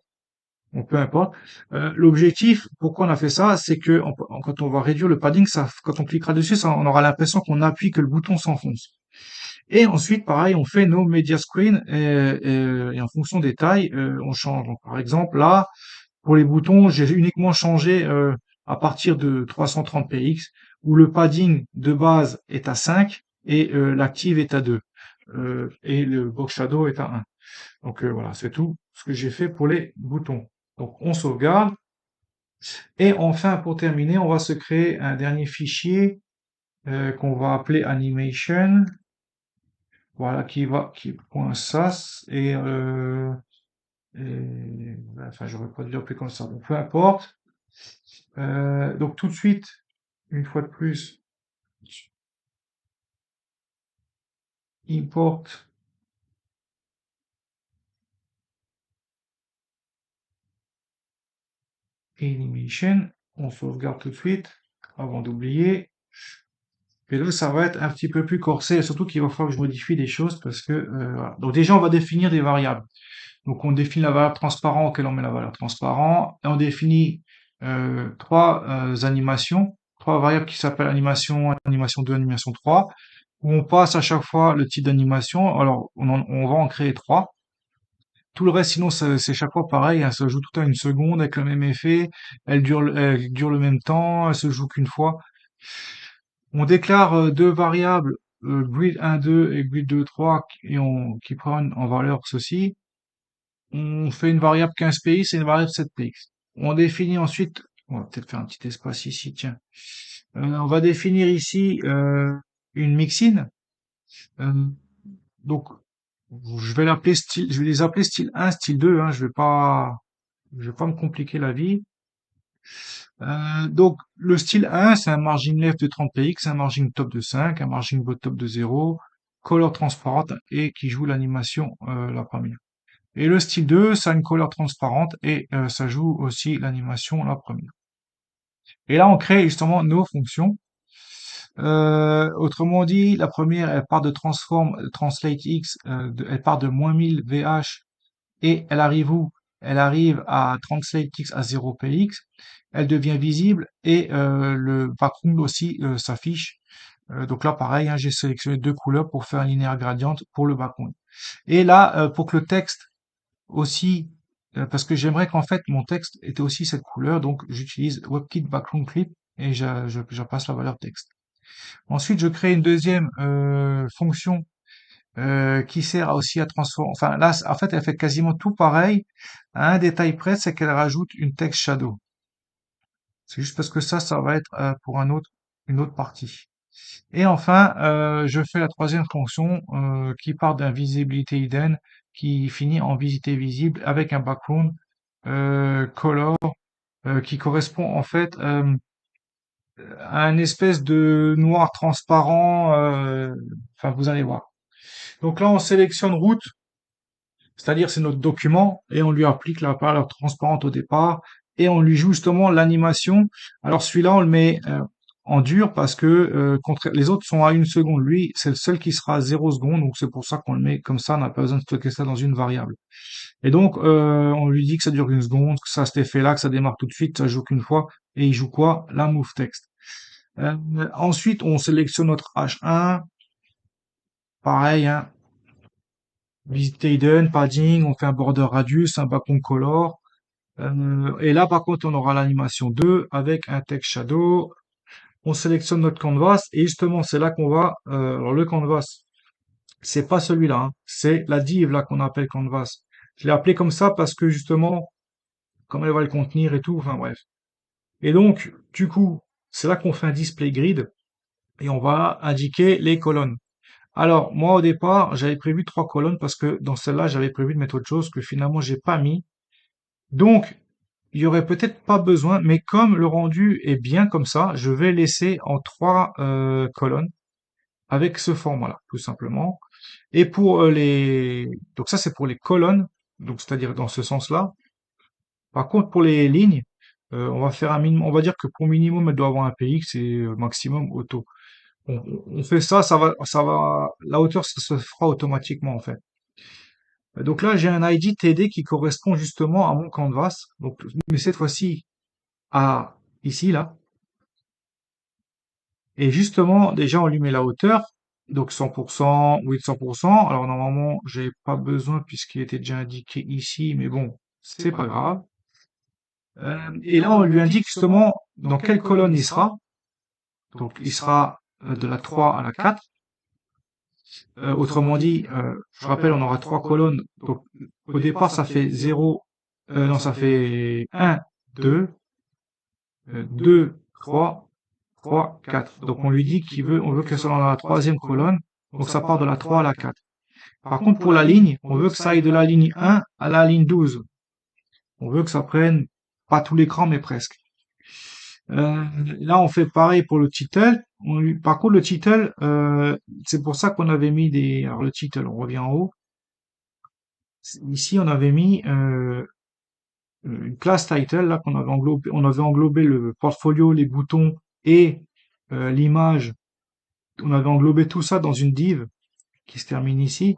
Bon, peu importe. L'objectif, pourquoi on a fait ça, c'est que quand on va réduire le padding, quand on cliquera dessus, on aura l'impression qu'on appuie, que le bouton s'enfonce. Et ensuite, pareil, on fait nos media screen et en fonction des tailles, on change. Donc, par exemple, là, pour les boutons, j'ai uniquement changé à partir de 330 px, où le padding de base est à 5 et l'active est à 2. Et le box shadow est à 1. Donc voilà, c'est tout ce que j'ai fait pour les boutons. Donc on sauvegarde. Et enfin, pour terminer, on va se créer un dernier fichier qu'on va appeler animation. Voilà, qui point sas enfin, j'aurais pas dû l'appeler comme ça. Donc peu importe. Donc tout de suite, une fois de plus, import animation. On sauvegarde tout de suite avant d'oublier. Et là, ça va être un petit peu plus corsé, surtout qu'il va falloir que je modifie des choses parce que voilà. Donc déjà, on va définir des variables. Donc on définit la valeur transparent auquel on met la valeur transparent et on définit trois animations, trois variables qui s'appellent animation, animation 2, animation 3, où on passe à chaque fois le type d'animation. Alors on va en créer trois. Tout le reste, sinon, c'est chaque fois pareil, hein, ça joue tout à une seconde avec le même effet, elle dure le même temps, elle se joue qu'une fois. On déclare deux variables, grid 1, 2 et grid 2, 3, qui prennent en valeur ceci. On fait une variable 15px et une variable 7px. On définit ensuite, on va peut-être faire un petit espace ici, tiens. On va définir ici une mixine. Euh, donc, je vais les appeler style 1, style 2, hein, je vais pas me compliquer la vie. Donc, le style 1, c'est un margin left de 30px, un margin top de 5, un margin bottom de 0, color transparente et qui joue l'animation la première. Et le style 2, ça a une couleur transparente et ça joue aussi l'animation la première. Et là, on crée justement nos fonctions. Autrement dit, la première, elle part de translate x, elle part de -1000 VH et elle arrive où? Elle arrive à translate x à 0 px. Elle devient visible et le background aussi s'affiche. Donc là, pareil, hein, j'ai sélectionné deux couleurs pour faire un linéaire gradient pour le background. Et là, pour que le texte aussi, parce que j'aimerais qu'en fait mon texte était aussi cette couleur, donc j'utilise WebKit Background Clip et je passe la valeur texte. Ensuite, je crée une deuxième fonction qui sert aussi à transformer. Enfin là, en fait, elle fait quasiment tout pareil. À un détail près, c'est qu'elle rajoute une text shadow. C'est juste parce que ça va être pour une autre partie. Et enfin, je fais la troisième fonction qui part d'un visibilité hidden qui finit en visité visible avec un background color qui correspond en fait à une espèce de noir transparent. Enfin, vous allez voir. Donc là, on sélectionne route, c'est-à-dire c'est notre document, et on lui applique la valeur transparente au départ, et on lui joue justement l'animation. Alors celui-là, on le met en dur parce que les autres sont à une seconde. Lui, c'est le seul qui sera à 0 seconde, donc c'est pour ça qu'on le met comme ça, on n'a pas besoin de stocker ça dans une variable. Et donc, on lui dit que ça dure une seconde, que ça a cet effet-là, que ça démarre tout de suite, ça joue qu'une fois, et il joue quoi? La move text. Euh, Ensuite, on sélectionne notre H1, pareil, hein, visite hidden, padding, on fait un border radius, un background color. Et là, par contre, on aura l'animation 2 avec un text shadow. On sélectionne notre canvas et justement, c'est là qu'on va. Alors le canvas, c'est pas celui-là, hein, c'est la div là qu'on appelle canvas. Je l'ai appelé comme ça parce que justement, comment elle va le contenir et tout, enfin bref. Et donc, du coup, c'est là qu'on fait un display grid et on va indiquer les colonnes. Alors, moi, au départ, j'avais prévu 3 colonnes parce que dans celle-là, j'avais prévu de mettre autre chose que finalement, j'ai pas mis. Donc, il y aurait peut-être pas besoin, mais comme le rendu est bien comme ça, je vais laisser en 3 colonnes avec ce format-là, tout simplement. Et pour donc ça, c'est pour les colonnes, donc c'est-à-dire dans ce sens-là. Par contre, pour les lignes, on va faire un minimum, on va dire que pour minimum, elle doit avoir un PX et maximum auto. On fait ça, la hauteur, ça se fera automatiquement, en fait. Donc là, j'ai un ID TD qui correspond justement à mon canvas. Donc, mais cette fois-ci, à ici, là. Et justement, déjà, on lui met la hauteur. Donc 100%, oui, 100%. Alors normalement, j'ai pas besoin puisqu'il était déjà indiqué ici, mais bon, c'est pas grave. Et là, on lui indique justement dans quelle colonne il sera. Donc, il sera de la 3 à la 4. Autrement dit, je rappelle, on aura 3 colonnes. Donc, au départ, ça fait 0, non, ça fait 1, 2, 2, 3, 3, 4. Donc, on lui dit on veut qu'elle soit dans la troisième colonne. Donc, ça part de la 3 à la 4. Par contre, pour la ligne, on veut que ça aille de la ligne 1 à la ligne 12. On veut que ça prenne pas tout l'écran, mais presque. Là, on fait pareil pour le title. Par contre, le title, c'est pour ça qu'on avait mis alors le title, on revient en haut. Ici, on avait mis une classe title, là, on avait englobé le portfolio, les boutons et l'image. On avait englobé tout ça dans une div qui se termine ici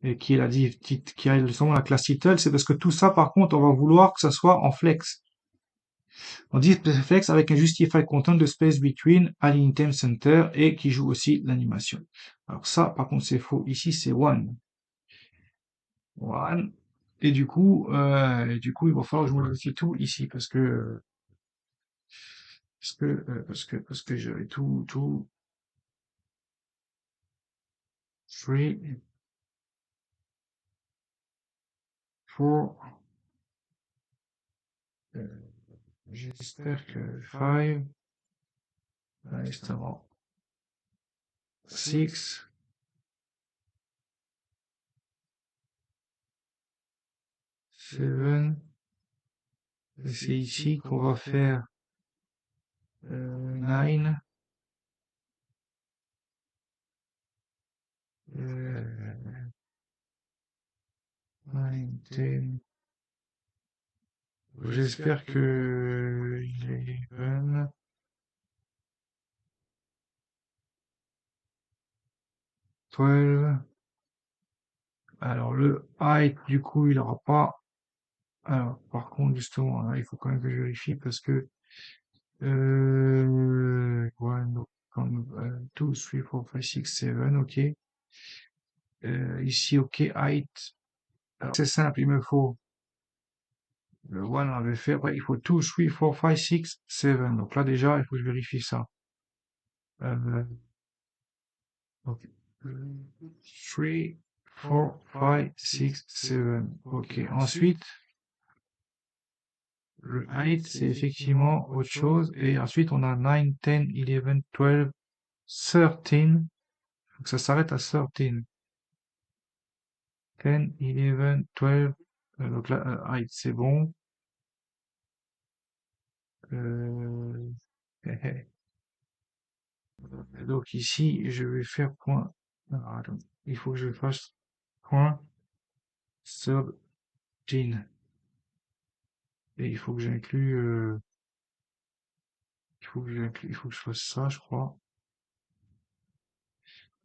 et qui est la div qui a justement la classe title. C'est parce que tout ça, par contre, on va vouloir que ça soit en flex. On dit flex avec un justified content de space between align time center et qui joue aussi l'animation. Alors ça, par contre, c'est faux. Ici, c'est one. One. Et du coup, il va falloir que je modifie tout ici parce que j'avais tout three, four, j'espère que five, justement, six, seven, c'est ici qu'on va faire nine, 10. J'espère que il est even. 12. Alors le height, du coup, il aura pas. Alors, par contre, justement, là, il faut quand même que je vérifie parce que one, two, three, four, five, six, seven, ok. Ici, ok, height. Alors, c'est simple, il me faut le one, on avait fait. Après, il faut two, three, four, five, six, seven. Donc là, déjà, il faut que je vérifie ça. Euh, donc, 3, 4, 5, 6, 7. Ok. Ensuite, le height, c'est effectivement autre chose. Et ensuite, on a 9, 10, 11, 12, 13. Donc, ça s'arrête à 13. 10, 11, 12. Donc là, height, c'est bon. Euh, donc ici, je vais faire point. Alors, attends, il faut que je fasse point 13. Et il faut que j'inclue, il faut que je fasse ça, je crois.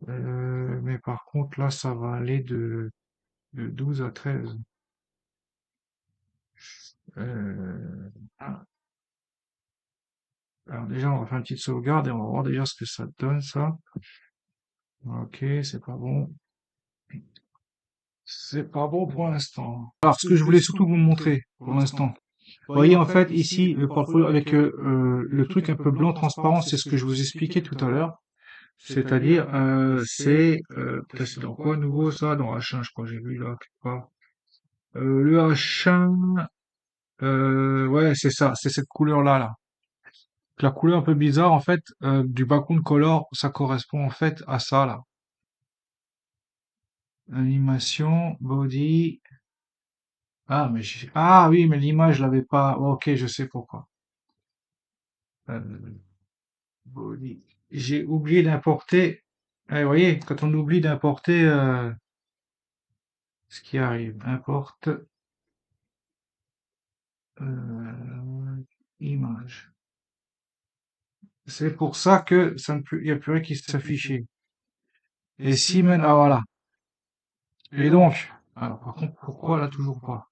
Mais par contre, là, ça va aller de 12 à 13. Ah. Alors déjà, on va faire une petite sauvegarde et on va voir déjà ce que ça donne, ça. Ok, c'est pas bon. C'est pas bon pour l'instant. Alors, ce que je voulais surtout vous montrer pour l'instant. Vous voyez, en fait, ici, le portfolio avec le truc un peu blanc transparent, c'est ce que je vous expliquais tout à l'heure. C'est-à-dire, c'est dans quoi nouveau ça? Dans H1, je crois, que j'ai vu là quelque part. Le H1, Ouais, c'est ça, c'est cette couleur-là, là. La couleur un peu bizarre, en fait, du background color, ça correspond en fait à ça, là. Animation, body. Ah oui, mais l'image, je l'avais pas. Ok, je sais pourquoi. Euh, body. J'ai oublié d'importer. Vous voyez, quand on oublie d'importer ce qui arrive, importe image. C'est pour ça que ça ne peut, il n'y a plus rien qui s'affichait. Et si maintenant, ah voilà. Et donc, alors par contre, pourquoi là toujours pas?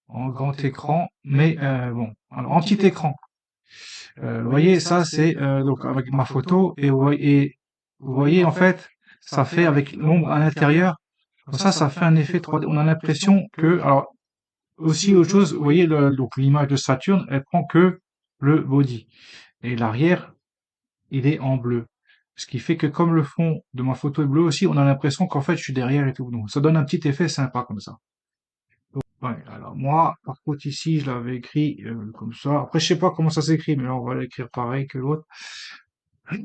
En grand écran, mais bon, alors en petit écran. Vous voyez, ça c'est donc avec ma photo vous voyez en fait, ça fait avec l'ombre à l'intérieur. Comme ça fait un effet 3D. On a l'impression que, alors aussi autre chose, vous voyez donc l'image de Saturne, elle prend que le body et l'arrière, il est en bleu. Ce qui fait que comme le fond de ma photo est bleu aussi, on a l'impression qu'en fait je suis derrière et tout. Donc ça donne un petit effet sympa comme ça. Ouais, alors moi, par contre ici, je l'avais écrit comme ça. Après, je sais pas comment ça s'écrit, mais là, on va l'écrire pareil que l'autre.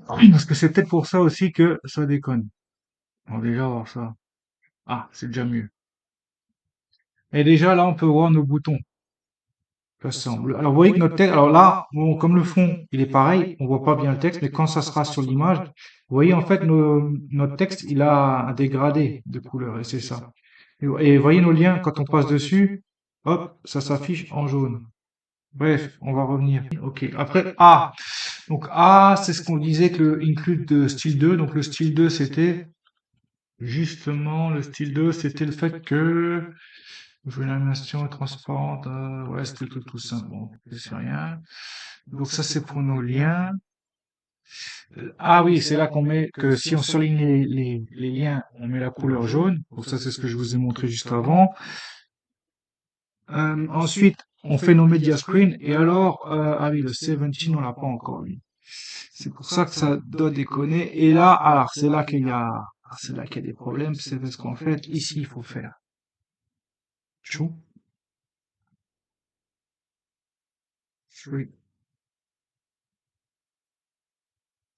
Parce que c'est peut-être pour ça aussi que ça déconne. On va déjà voir ça. Ah, c'est déjà mieux. Et déjà, là, on peut voir nos boutons. Là, c'est en bleu. Alors, vous voyez que notre texte, alors là, bon, comme le fond, il est pareil, on voit pas bien le texte, mais quand ça sera sur l'image, vous voyez, en fait, notre texte, il a un dégradé de couleur, et c'est ça. Et vous voyez nos liens, quand on passe dessus, hop, ça s'affiche en jaune. Bref, on va revenir. Ok. Après A. Donc A, c'est ce qu'on disait que le include de style 2. Donc le style 2, c'était justement le style 2, c'était le fait que jouer l'animation transparente. Ouais, c'était tout simple. Bon, c'est rien. Donc ça, c'est pour nos liens. Ah oui, c'est là qu'on met que si on surligne les liens, on met la couleur jaune. Donc ça, c'est ce que je vous ai montré juste avant. Ensuite, on fait nos media screen et alors, ah oui, le 17, on l'a pas encore lui. C'est pour ça que ça doit déconner. Et là, alors c'est là qu'il y a des problèmes, c'est parce qu'en fait, ici, il faut faire two, three,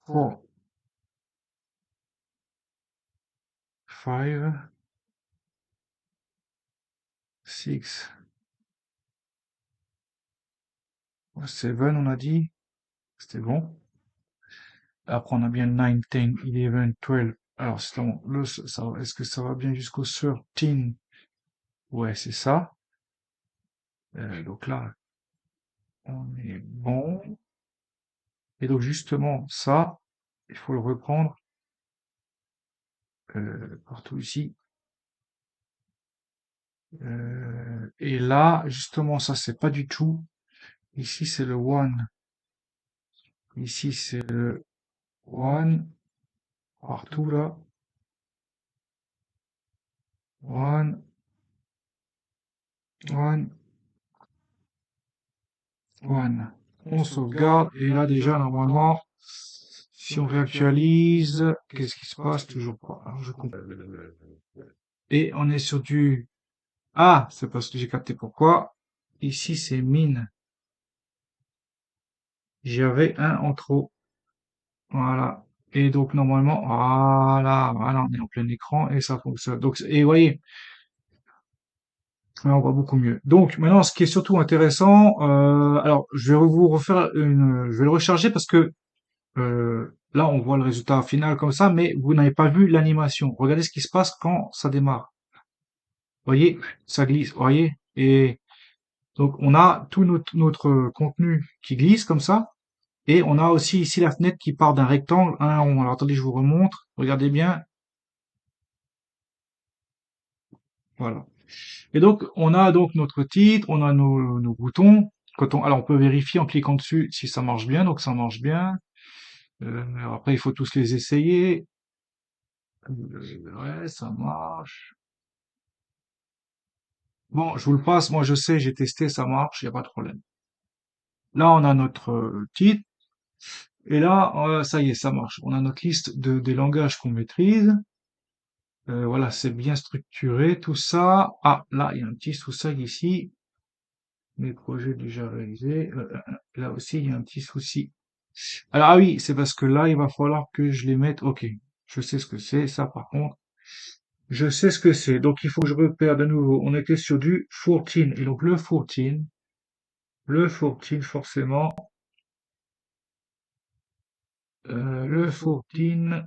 four, five, six, seven, on a dit, c'était bon. Après, on a bien 9, 10, 11, 12. Alors, est-ce que ça va bien jusqu'au 13? Ouais, c'est ça. Donc là, on est bon. Et donc justement, ça, il faut le reprendre partout ici. Et là, justement, ça c'est pas du tout. Ici c'est le one. Ici c'est le one. Partout là. One, one, one. On sauvegarde. Et là déjà, normalement, si on réactualise, qu'est-ce qui se passe? Toujours pas. Alors, je comprends. Et on est sur du... Ah, c'est parce que j'ai capté pourquoi. Ici c'est mine. J'avais un en trop. Voilà. Et donc normalement, voilà, on est en plein écran et ça fonctionne. Donc, et vous voyez, là, on voit beaucoup mieux. Donc maintenant, ce qui est surtout intéressant, alors je vais vous refaire je vais le recharger parce que là, on voit le résultat final comme ça, mais vous n'avez pas vu l'animation. Regardez ce qui se passe quand ça démarre. Vous voyez, ça glisse, vous voyez, et donc on a tout notre contenu qui glisse comme ça. Et on a aussi ici la fenêtre qui part d'un rectangle à un rond. Alors attendez, je vous remontre. Regardez bien. Voilà. Et donc, on a donc notre titre, on a nos boutons. Alors, on peut vérifier en cliquant dessus si ça marche bien. Donc, ça marche bien. Après, il faut tous les essayer. Ouais, ça marche. Bon, je vous le passe. Moi, je sais, j'ai testé, ça marche, il n'y a pas de problème. Là, on a notre titre. Et là, ça y est, ça marche. On a notre liste des langages qu'on maîtrise. Voilà, c'est bien structuré, tout ça. Ah, là, il y a un petit sous-sag ici. mes projets déjà réalisés. Là aussi, il y a un petit souci. Alors, ah oui, c'est parce que là, il va falloir que je les mette. Ok, je sais ce que c'est, ça par contre. Je sais ce que c'est. Donc, il faut que je repère de nouveau. On était sur du 14. Et donc, le 14, forcément, le 14,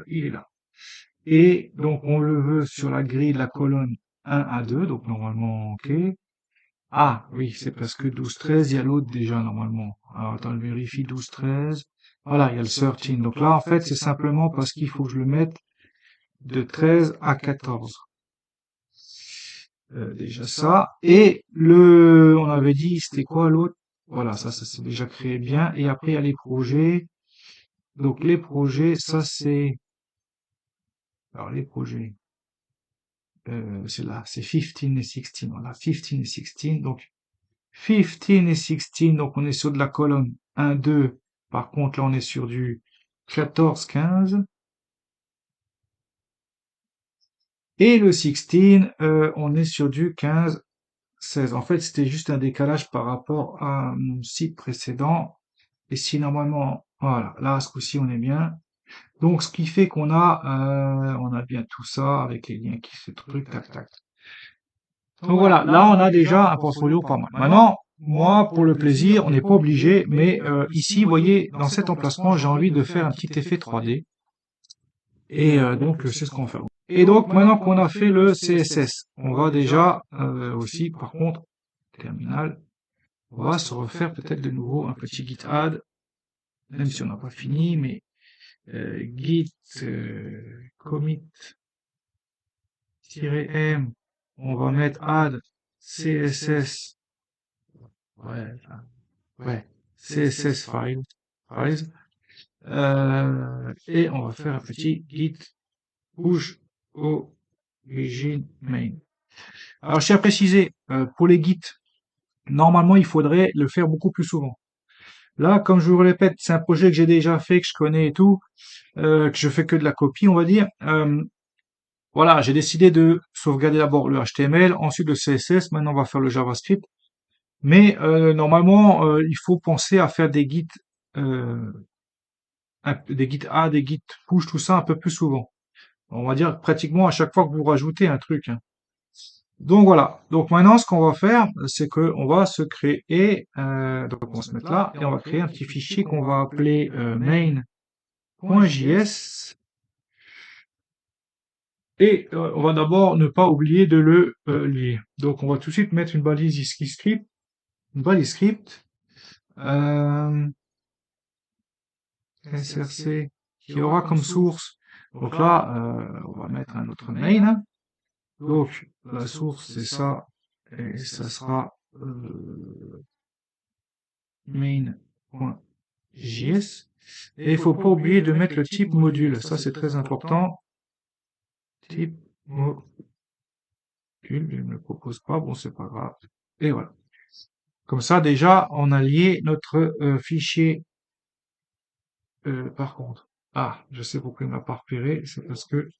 il est là. Et donc, on le veut sur la grille de la colonne 1 à 2. Donc, normalement, ok. Ah, oui, c'est parce que 12-13, il y a l'autre déjà, normalement. Alors, attends, je vérifie 12-13. Voilà, il y a le 13. Donc là, en fait, c'est simplement parce qu'il faut que je le mette de 13 à 14. Déjà ça. Et on avait dit, c'était quoi l'autre? Voilà, ça c'est déjà créé bien. Et après, il y a les projets. Donc, les projets, ça c'est, alors les projets, c'est là, c'est 15 et 16. Voilà, 15 et 16. Donc, 15 et 16, donc on est sur de la colonne 1, 2. Par contre, là, on est sur du 14, 15. Et le 16, on est sur du 15, 16. En fait, c'était juste un décalage par rapport à mon site précédent. Et si normalement, voilà, là, ce coup-ci, on est bien. Donc, ce qui fait on a bien tout ça avec les liens qui se truc, tac, tac. Donc voilà, là, on a déjà un portfolio pas mal. Maintenant, moi, pour le plaisir, on n'est pas obligé, mais ici, vous voyez, dans cet emplacement, j'ai envie de faire un petit effet 3D. Et donc, c'est ce qu'on fait. Et donc, maintenant qu'on a fait le CSS, on va déjà aussi, par contre, terminal, on va se refaire peut-être de nouveau un petit git add, même si on n'a pas fini, mais git commit-m, on va mettre add css, ouais, ouais, css files, et on va faire un petit git push origin main. Alors, je tiens à préciser, pour les gits, normalement, il faudrait le faire beaucoup plus souvent. Là, comme je vous le répète, c'est un projet que j'ai déjà fait, que je connais et tout, que je fais que de la copie, on va dire. Voilà, j'ai décidé de sauvegarder d'abord le HTML, ensuite le CSS, maintenant on va faire le JavaScript. Mais normalement, il faut penser à faire euh, des git add, des git push, tout ça un peu plus souvent. On va dire pratiquement à chaque fois que vous rajoutez un truc, hein. Donc voilà. Donc maintenant, ce qu'on va faire, c'est que on va se créer, donc on va se mettre là, et on va créer un petit fichier qu'on va appeler main.js. Et on va d'abord ne pas oublier de le lier. Donc on va tout de suite mettre une balise ici script, une balise script, src qui aura comme source. Donc là, on va mettre un autre main, hein. Donc la source c'est ça, et ça sera main.js. Et il faut pas oublier de mettre le type module. Ça, c'est très important. Type module. Il ne me le propose pas. Bon, c'est pas grave. Et voilà. Comme ça, déjà, on a lié notre fichier. Par contre. Ah, je sais pourquoi il m'a pas repéré. C'est parce que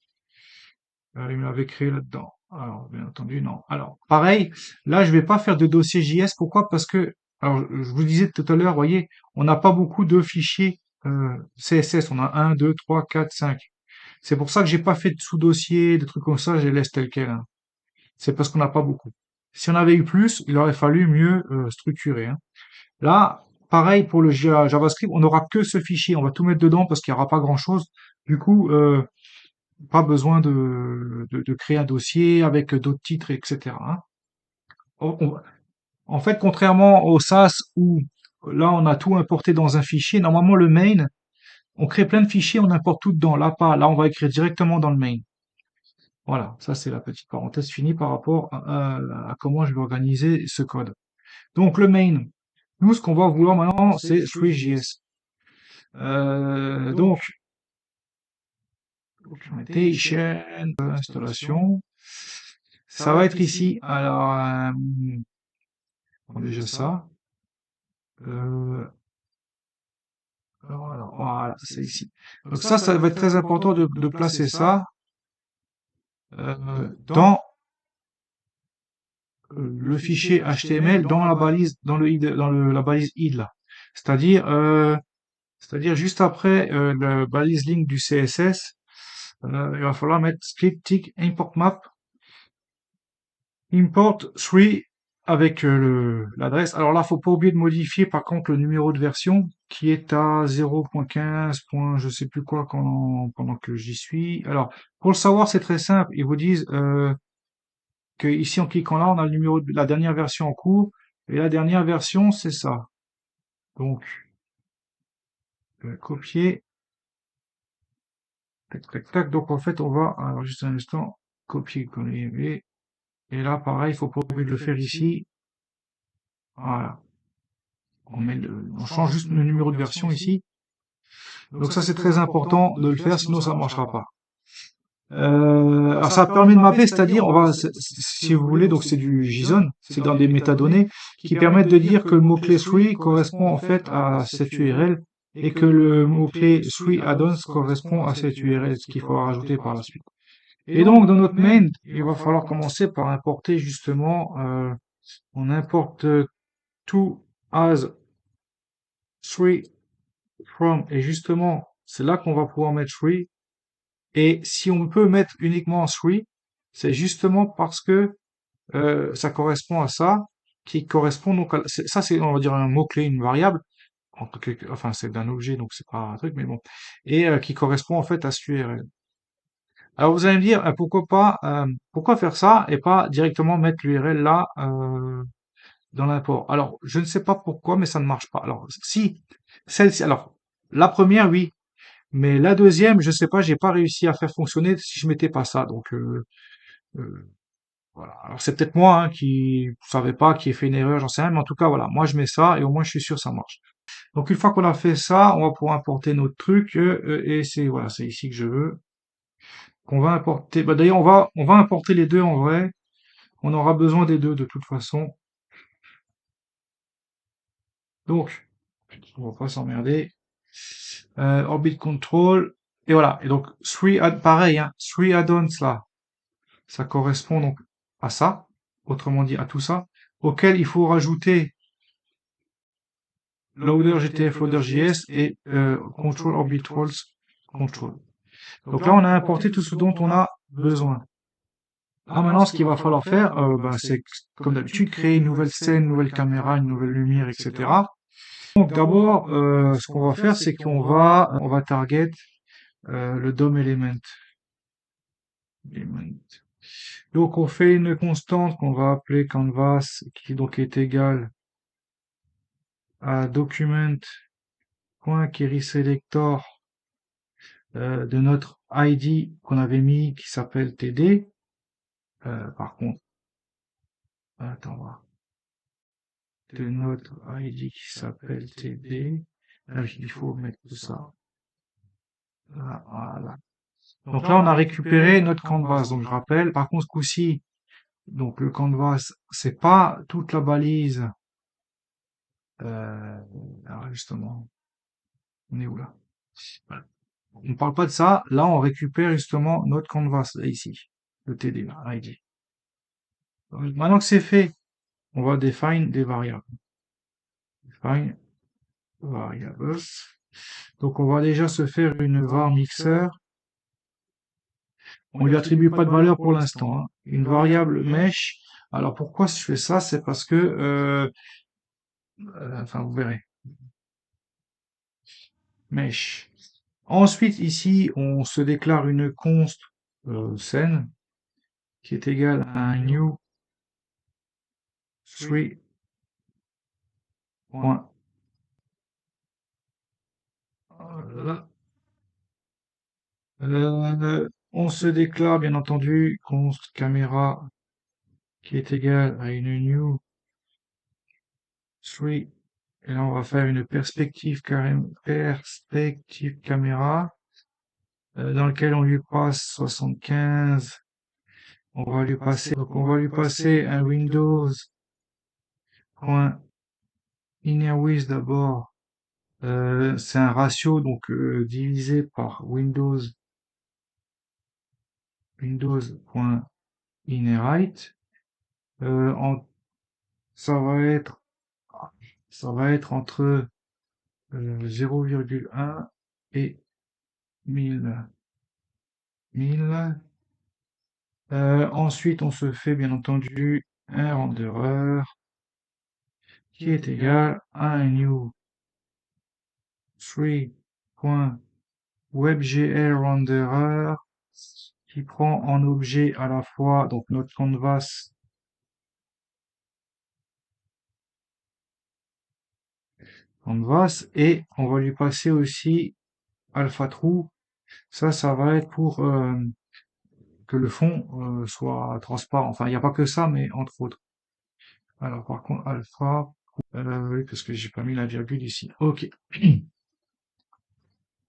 il me l'avait créé là-dedans. Alors, bien entendu, non. Alors, pareil, là, je vais pas faire de dossier JS. Pourquoi? Parce que, alors, je vous disais tout à l'heure, voyez, on n'a pas beaucoup de fichiers CSS. On a 1, 2, 3, 4, 5. C'est pour ça que j'ai pas fait de sous-dossier, des trucs comme ça, je les laisse tels quels, hein. C'est parce qu'on n'a pas beaucoup. Si on avait eu plus, il aurait fallu mieux structurer, hein. Là, pareil pour le JavaScript, on n'aura que ce fichier. On va tout mettre dedans parce qu'il n'y aura pas grand-chose. Du coup, pas besoin de créer un dossier avec d'autres titres, etc., hein. En fait, contrairement au SAS où là on a tout importé dans un fichier, normalement le main, on crée plein de fichiers, on importe tout dedans. Là pas, là on va écrire directement dans le main. Voilà, ça c'est la petite parenthèse finie par rapport à comment je vais organiser ce code. Donc le main, nous ce qu'on va vouloir maintenant c'est Three.js. Donc documentation, installation, ça va être ici. Alors déjà ça. Voilà, c'est ici. Donc ça va être très important de placer ça dans le fichier HTML dans la balise, la balise id là. C'est-à-dire, c'est-à-dire juste après la balise link du CSS, il va falloir mettre script tick import map import 3 avec l'adresse. Alors là, faut pas oublier de modifier par contre le numéro de version qui est à 0.15. Je sais plus quoi pendant que j'y suis. Alors, pour le savoir, c'est très simple. Ils vous disent que ici en cliquant là, on a le numéro de la dernière version en cours et la dernière version, c'est ça. Donc, copier, tac, tac, tac. Donc en fait, on va, alors juste un instant, copier-coller. Et là, pareil, il faut pas oublier de le faire ici. Voilà. On change juste le numéro de version ici. Donc ça, c'est très important de le faire, sinon ça ne marchera pas. Alors ça permet de mapper, c'est-à-dire, si vous voulez, donc c'est du JSON, c'est dans des métadonnées qui permettent de dire que le mot-clé 3 correspond en fait à cette URL et que le mot-clé 3 add-ons correspond à cette URL, ce qu'il faudra rajouter par la suite. Et donc, dans notre main, il va falloir commencer par importer justement, on importe to as 3 from, et justement, c'est là qu'on va pouvoir mettre 3. Et si on peut mettre uniquement 3, c'est justement parce que ça correspond à ça, qui correspond donc à, ça c'est on va dire un mot-clé, une variable, enfin c'est d'un objet donc c'est pas un truc mais bon, et qui correspond en fait à cette URL. Alors vous allez me dire pourquoi faire ça et pas directement mettre l'URL là dans l'import. Alors je ne sais pas pourquoi mais ça ne marche pas. Alors si celle-ci, alors la première oui, mais la deuxième je sais pas, j'ai pas réussi à faire fonctionner si je mettais pas ça. Donc euh, voilà. Alors c'est peut-être moi hein, qui savais pas, qui ai fait une erreur, j'en sais rien, mais en tout cas voilà, moi je mets ça et au moins je suis sûr que ça marche. Donc une fois qu'on a fait ça, on va pouvoir importer notre truc et c'est voilà, c'est ici que je veux qu'on va importer. Bah d'ailleurs on va importer les deux en vrai. On aura besoin des deux de toute façon. Donc on va pas s'emmerder. Orbit control et voilà. Et donc pareil hein, 3 add-ons là, ça correspond donc à ça, autrement dit à tout ça, auquel il faut rajouter loader GTF, loader JS et control orbitals control. Donc là, on a importé tout ce dont on a besoin. Ah, maintenant, ce qu'il va falloir faire, c'est comme d'habitude, créer une nouvelle scène, une nouvelle caméra, une nouvelle lumière, etc. Donc d'abord, ce qu'on va faire, c'est on va target le DOM element. Donc on fait une constante qu'on va appeler canvas, qui donc est égale à document.querySelector de notre ID qu'on avait mis qui s'appelle TD. Par contre, attends, voir. De notre ID qui s'appelle TD. Ah oui, il faut mettre tout ça. Là, voilà. Donc là, on a récupéré notre canvas. Donc je rappelle, par contre, ce coup-ci, donc le canvas, c'est pas toute la balise. Alors justement, on est où là? Voilà. On ne parle pas de ça. Là, on récupère justement notre canvas, là, ici, le TD, là, ID. Donc, maintenant que c'est fait, on va define des variables. Define variables. Donc on va déjà se faire une var mixer. On lui attribue pas de valeur pour l'instant, hein. Une variable mesh. Alors pourquoi je fais ça? C'est parce que, enfin vous verrez. Mesh. Ensuite ici, on se déclare une const scène qui est égale à un new 3 point. Voilà. On se déclare bien entendu const caméra qui est égal à une new 3. Et là, on va faire une perspective caméra dans lequel on lui passe 75. On va lui passer, donc on va lui passer un Windows.InnerWidth d'abord. C'est un ratio donc divisé par Windows.InnerHeight. En, ça va être, ça va être entre 0,1 et 1000. 1000. Ensuite, on se fait bien entendu un renderer qui est égal à un new 3.webgl renderer qui prend en objet à la fois donc notre canvas et on va lui passer aussi alpha true. Ça va être pour que le fond soit transparent. Enfin, il n'y a pas que ça, mais entre autres. Alors par contre, alpha, oui, parce que j'ai pas mis la virgule ici. Ok.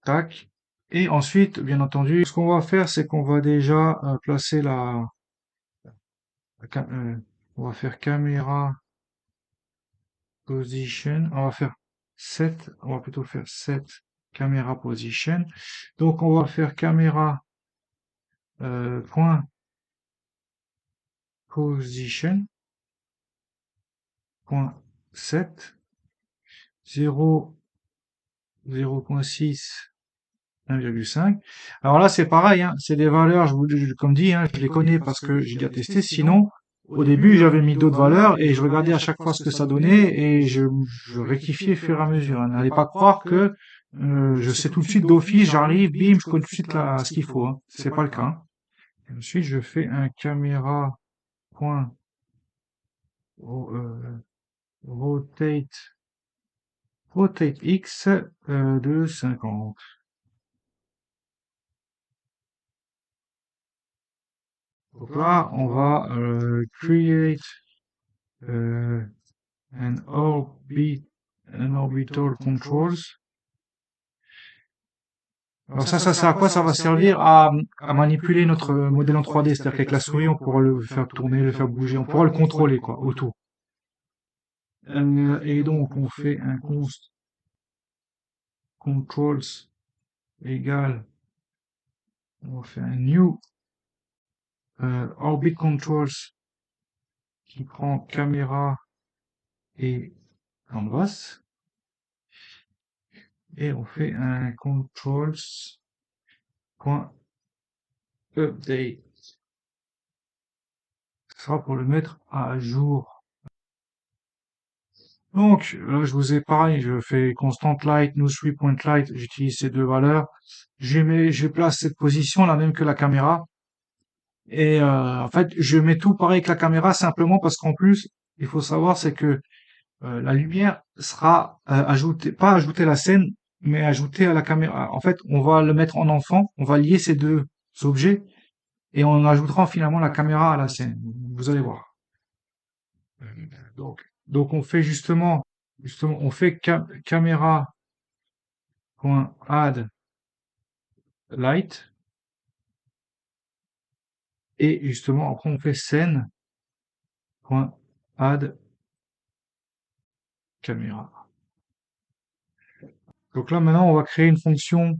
Tac. Et ensuite, bien entendu, ce qu'on va faire, c'est qu'on va déjà placer la on va faire caméra position. On va plutôt faire set caméra position. Donc on va faire caméra point position point set 0 0.6 1,5. Alors là, c'est pareil, hein, c'est des valeurs, comme dit, hein, je les connais parce que j'ai déjà testé. Sinon, au début, j'avais mis d'autres valeurs et je regardais à chaque fois ce que ça donnait et je rectifiais au fur et à mesure. Hein. N'allez pas croire que je sais tout de suite d'office, j'arrive, bim, je connais tout de suite ce qu'il faut. Hein. C'est pas le cas. Hein. Et ensuite, je fais un caméra point rotate x de 50. Donc là, on va create euh, an orbital controls. Alors ça c'est à quoi ça va servir à manipuler notre modèle en 3D, c'est-à-dire qu'avec la souris, on pourra le faire tourner, le faire bouger, on pourra le contrôler, quoi, autour. Et donc, on fait un const controls égale, on va faire un new orbit controls qui prend caméra et canvas. Et on fait un controls.update. Ce sera pour le mettre à jour. Donc, là, je vous ai pareil, je fais constant light, new 3.light, j'utilise ces deux valeurs. Je place cette position, la même que la caméra. Et en fait, je mets tout pareil que la caméra, simplement parce qu'en plus, il faut savoir, c'est que la lumière sera ajoutée, pas ajoutée à la scène, mais ajoutée à la caméra. En fait, on va le mettre en enfant, on va lier ces deux objets, et on ajoutera finalement la caméra à la scène. Vous allez voir. Donc on fait justement, on fait caméra.add light, et justement après on fait scène.add caméra. Donc là maintenant on va créer une fonction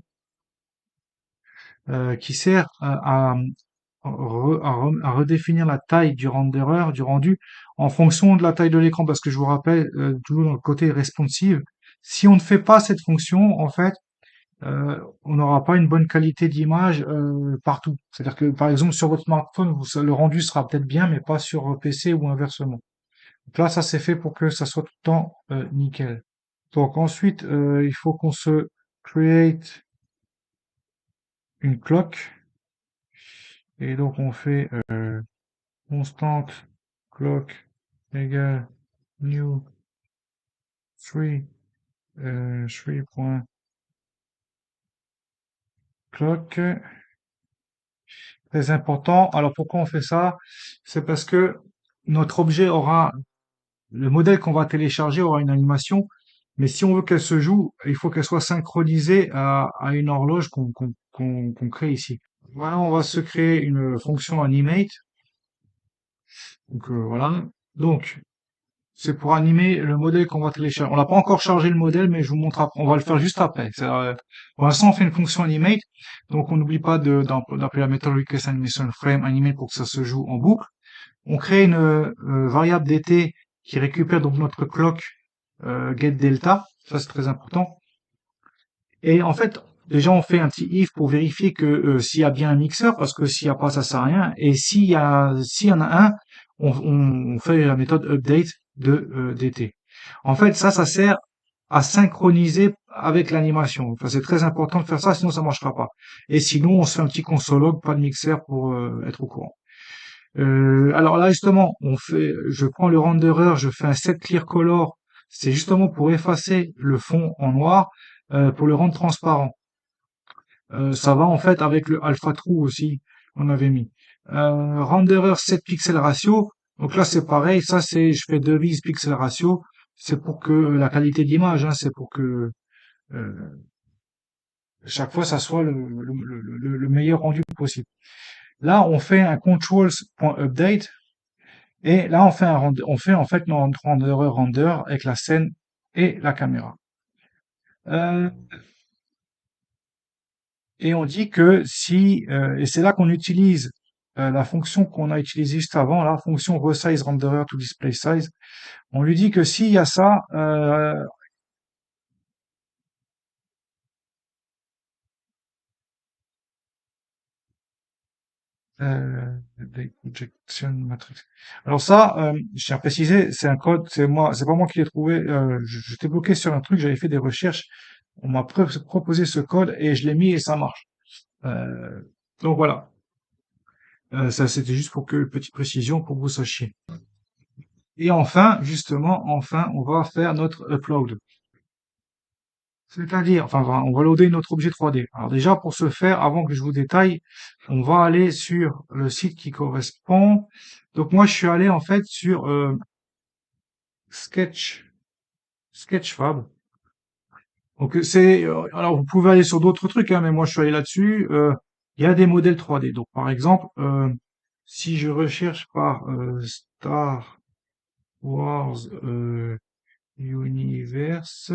qui sert à redéfinir la taille du renderer, du rendu, en fonction de la taille de l'écran, parce que je vous rappelle, toujours dans le côté responsive, si on ne fait pas cette fonction, en fait, on n'aura pas une bonne qualité d'image partout. C'est-à-dire que, par exemple, sur votre smartphone, le rendu sera peut-être bien, mais pas sur PC ou inversement. Donc là, ça c'est fait pour que ça soit tout le temps nickel. Donc ensuite, il faut qu'on se create une clock. Et donc on fait constante clock égale new 3 3.clock. Très important. Alors pourquoi on fait ça? C'est parce que notre objet aura, le modèle qu'on va télécharger aura une animation, mais si on veut qu'elle se joue, il faut qu'elle soit synchronisée à une horloge qu'on crée ici. Voilà, on va se créer une fonction animate. Donc voilà. Donc c'est pour animer le modèle qu'on va télécharger. On n'a pas encore chargé le modèle, mais je vous montre après. On va le faire juste après. Pour l'instant, on fait une fonction animate. Donc, on n'oublie pas d'appeler la méthode request animation frame animate pour que ça se joue en boucle. On crée une variable dt qui récupère donc notre clock get delta. Ça, c'est très important. Et en fait, déjà, on fait un petit if pour vérifier que s'il y a bien un mixeur, parce que s'il n'y a pas, ça sert à rien. Et s'il y en a un, on fait la méthode update de dt. En fait, ça sert à synchroniser avec l'animation. Enfin, c'est très important de faire ça, sinon ça marchera pas. Et sinon, on se fait un petit console.log, pas de mixeur pour être au courant. Alors là, justement, je prends le renderer, je fais un set clear color. C'est justement pour effacer le fond en noir, pour le rendre transparent. Ça va en fait avec le alpha true aussi, on avait mis. Renderer 7 pixels ratio. Donc là, c'est pareil. Ça, je fais devise pixel ratio. C'est pour que la qualité d'image, hein, c'est pour que euh, chaque fois, ça soit le meilleur rendu possible. Là, on fait un controls.update et là, on fait en fait notre renderer render avec la scène et la caméra. Euh, et on dit que si, et c'est là qu'on utilise la fonction qu'on a utilisée juste avant, la fonction resize renderer to display size. On lui dit que s'il y a ça, des projection matrix. Alors ça, je tiens à préciser, c'est un code, c'est pas moi qui l'ai trouvé. J'étais bloqué sur un truc, j'avais fait des recherches, on m'a proposé ce code et je l'ai mis et ça marche. Euh, donc voilà. Ça c'était juste pour que petite précision pour que vous sachiez. Et enfin, justement, enfin, on va faire notre upload. C'est-à-dire, enfin, on va loader notre objet 3D. Alors déjà, pour ce faire, avant que je vous détaille, on va aller sur le site qui correspond. Donc moi, je suis allé en fait sur Sketchfab. Donc alors vous pouvez aller sur d'autres trucs, hein, mais moi je suis allé là-dessus. Il y a des modèles 3D. Donc par exemple, si je recherche par Star Wars Universe,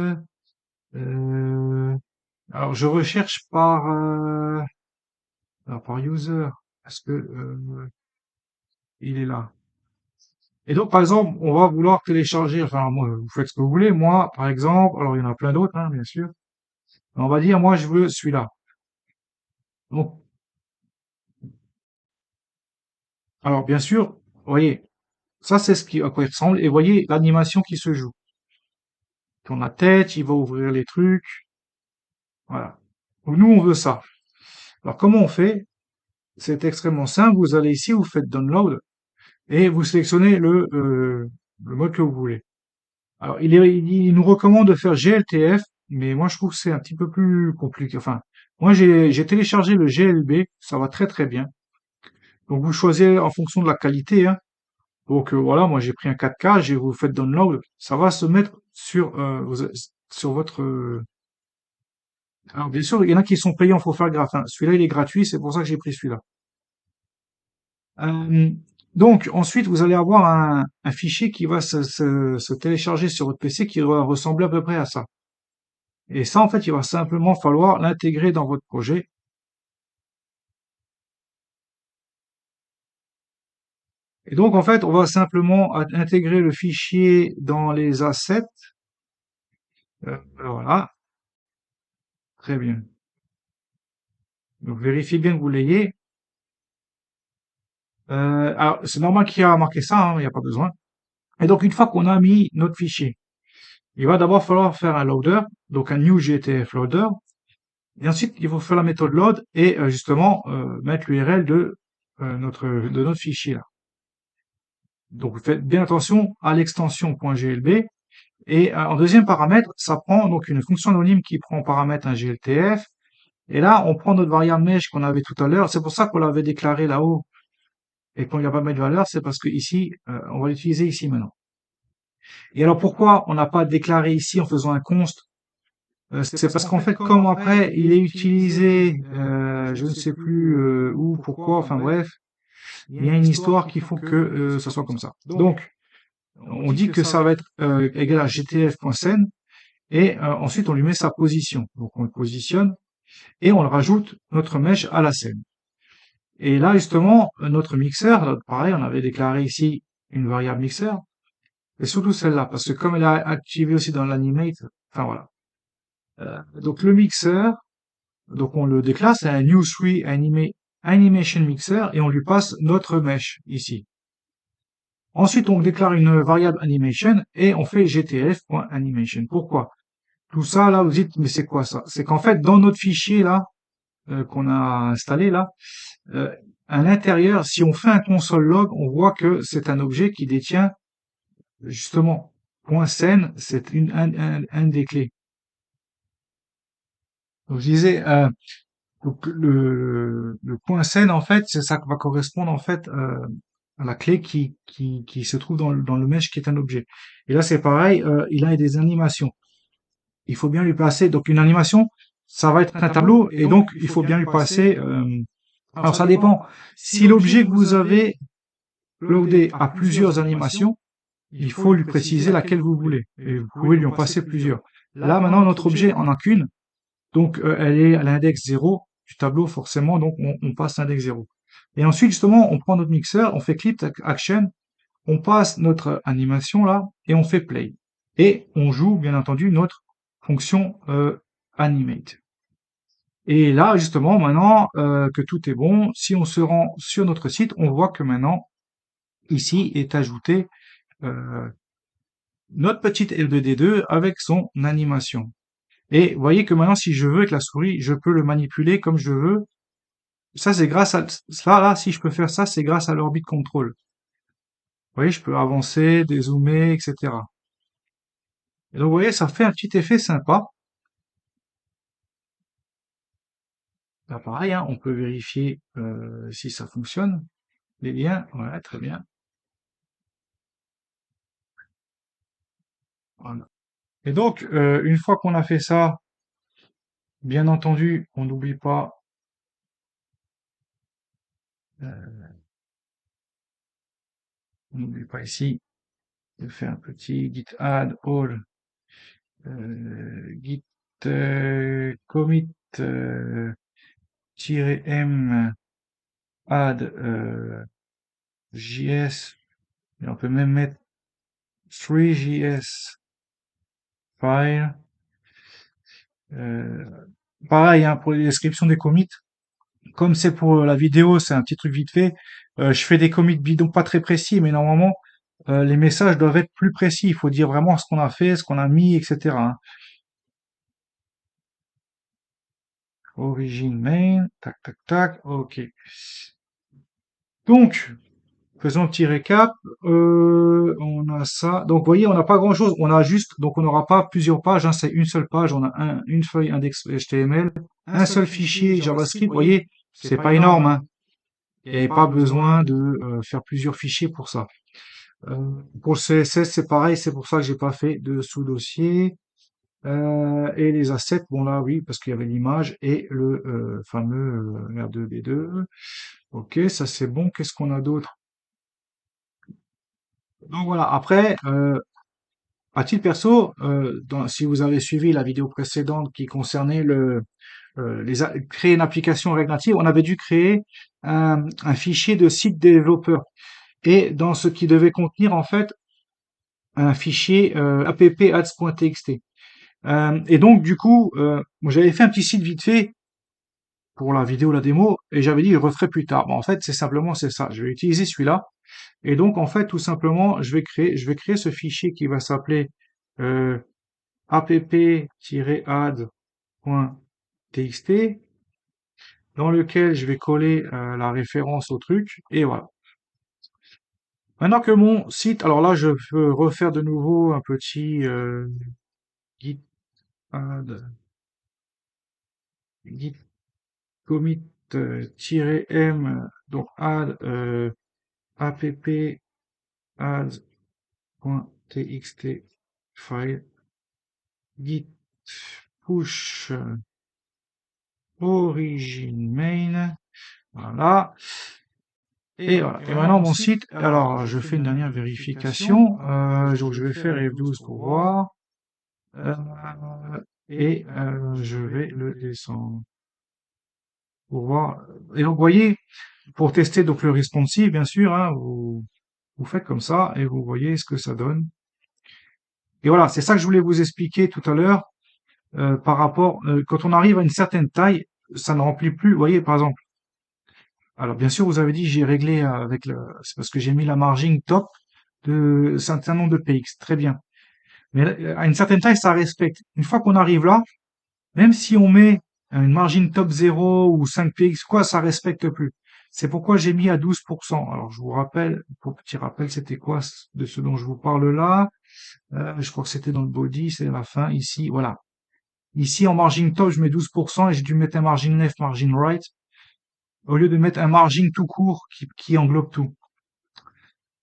euh, alors je recherche par user. Est-ce que il est là? Et donc par exemple, on va vouloir télécharger. Enfin, moi, vous faites ce que vous voulez. Moi, par exemple, alors il y en a plein d'autres, hein, bien sûr. On va dire, moi, je veux celui-là. Donc, alors bien sûr, vous voyez, ça c'est à quoi il ressemble. Et vous voyez l'animation qui se joue. Tourne la tête, il va ouvrir les trucs. Voilà. Donc, nous, on veut ça. Alors comment on fait? C'est extrêmement simple. Vous allez ici, vous faites download et vous sélectionnez le mode que vous voulez. Alors, il nous recommande de faire GLTF, mais moi je trouve que c'est un petit peu plus compliqué. Enfin, moi j'ai téléchargé le GLB, ça va très très bien. Donc vous choisissez en fonction de la qualité, hein. Donc voilà, moi j'ai pris un 4K, vous faites download, ça va se mettre sur votre. Alors bien sûr, il y en a qui sont payants, faut faire gaffe, hein. Celui-là il est gratuit, c'est pour ça que j'ai pris celui-là. Euh, donc ensuite vous allez avoir un fichier qui va se télécharger sur votre PC qui va ressembler à peu près à ça. Et ça en fait il va simplement falloir l'intégrer dans votre projet. Et donc en fait on va simplement intégrer le fichier dans les assets. Voilà, très bien. Donc vérifiez bien que vous l'ayez. Alors, c'est normal qu'il y a marqué ça, hein, il n'y a pas besoin. Et donc, une fois qu'on a mis notre fichier, il va d'abord falloir faire un loader, donc un new GTF loader. Et ensuite, il faut faire la méthode load et justement mettre l'URL de notre fichier là. Donc, vous faites bien attention à l'extension .glb. Et en deuxième paramètre, ça prend donc une fonction anonyme qui prend en paramètre un GLTF. Et là, on prend notre variable mesh qu'on avait tout à l'heure. C'est pour ça qu'on l'avait déclaré là-haut. Et qu'on ne va pas mettre de valeur, c'est parce que ici, on va l'utiliser ici maintenant. Et alors pourquoi on n'a pas déclaré ici en faisant un const? C'est parce qu'en fait, comme après il est utilisé, je ne sais plus où, pourquoi, enfin bref, il y a une histoire qui faut que ça soit comme ça. Donc, on dit que ça va être égal à gtf.scène et ensuite on lui met sa position. Donc on le positionne et on le rajoute notre mèche à la scène. Et là, justement, notre mixeur, là, pareil, on avait déclaré ici une variable mixeur, et surtout celle-là, parce que comme elle est activée aussi dans l'animate, enfin voilà. Donc le mixeur, donc on le déclare, c'est un new 3 animation mixer, et on lui passe notre mesh ici. Ensuite, on déclare une variable animation, et on fait gtf.animation. Pourquoi? Tout ça, là, vous dites, mais c'est quoi ça? C'est qu'en fait, dans notre fichier, là, qu'on a installé, là, euh, à l'intérieur, si on fait un console log, on voit que c'est un objet qui détient justement .scène, c'est un des clés. Donc, je disais, donc le .scène, en fait, c'est ça qui va correspondre en fait à la clé qui se trouve dans le mesh qui est un objet. Et là, c'est pareil, il a des animations. Il faut bien lui passer. Donc, une animation, ça va être un tableau, et donc il faut bien lui passer. Alors, ça dépend. Si l'objet que vous avez loadé a plusieurs animations, il faut lui préciser laquelle vous voulez. Et vous pouvez lui en passer plusieurs. Là, maintenant, notre objet en a qu'une. Donc, elle est à l'index 0 du tableau, forcément. Donc, on passe l'index 0. Et ensuite, justement, on prend notre mixeur, on fait clip action, on passe notre animation là, et on fait play. Et on joue, bien entendu, notre fonction animate. Et là, justement, maintenant que tout est bon, si on se rend sur notre site, on voit que maintenant, ici, est ajouté euh, notre petite L2D2 avec son animation. Et vous voyez que maintenant, si je veux avec la souris, je peux le manipuler comme je veux. Ça, c'est grâce à ça, là, si je peux faire ça, c'est grâce à l'orbite control. Vous voyez, je peux avancer, dézoomer, etc. Et donc, vous voyez, ça fait un petit effet sympa. Là, pareil, hein, on peut vérifier si ça fonctionne. Les liens, voilà, très bien. Voilà. Et donc, une fois qu'on a fait ça, bien entendu, on n'oublie pas ici de faire un petit git add all git commit -m add js, et on peut même mettre 3js file. Euh, Pareil, hein, pour les descriptions des commits, comme c'est pour la vidéo, c'est un petit truc vite fait. Je fais des commits bidons pas très précis, mais normalement, les messages doivent être plus précis. Il faut dire vraiment ce qu'on a fait, ce qu'on a mis, etc. hein. Origin main, tac, tac, tac, ok. Donc, faisons un petit récap. On a ça. Donc, vous voyez, on n'a pas grand-chose. On a juste, donc on n'aura pas plusieurs pages. Hein, c'est une seule page. On a une feuille index HTML, un seul fichier JavaScript. Vous voyez, c'est pas énorme. Hein. Il n'y avait pas besoin de faire plusieurs fichiers pour ça. Pour le CSS, c'est pareil. C'est pour ça que j'ai pas fait de sous-dossier. Et les assets, bon là oui, parce qu'il y avait l'image et le fameux R2B2. Ok, ça c'est bon. Qu'est-ce qu'on a d'autre? Donc voilà, après, à titre perso, si vous avez suivi la vidéo précédente qui concernait créer une application React Native, on avait dû créer un fichier de site développeur. Et dans ce qui devait contenir en fait un fichier app-ads.txt. Et donc du coup, moi, j'avais fait un petit site vite fait pour la vidéo, la démo, et j'avais dit je referai plus tard. Bon, en fait, c'est ça. Je vais utiliser celui-là. Et donc, en fait, tout simplement, je vais créer ce fichier qui va s'appeler app-add.txt, dans lequel je vais coller la référence au truc, et voilà. Maintenant que mon site, alors là, je peux refaire de nouveau un petit git add, git commit -m, donc add app-add.txt file git push origin main, voilà. Et voilà. Et maintenant mon site, alors je fais une dernière vérification, donc je vais faire F12 pour voir, euh, et je vais le descendre. pour voir. Et donc, vous voyez, pour tester donc le responsive, bien sûr, hein, vous faites comme ça et vous voyez ce que ça donne. Et voilà, c'est ça que je voulais vous expliquer tout à l'heure par rapport quand on arrive à une certaine taille, ça ne remplit plus. Vous voyez, par exemple. Alors bien sûr, vous avez dit j'ai réglé avec le, c'est parce que j'ai mis la margin top de un certain nombre de px. Très bien. Mais à une certaine taille, ça respecte. Une fois qu'on arrive là, même si on met une margin top 0 ou 5px, quoi, ça respecte plus. C'est pourquoi j'ai mis à 12%. Alors, je vous rappelle, pour petit rappel, c'était quoi de ce dont je vous parle là? Je crois que c'était dans le body, c'est la fin, ici, voilà. Ici, en margin top, je mets 12% et j'ai dû mettre un margin left, margin right, au lieu de mettre un margin tout court qui englobe tout.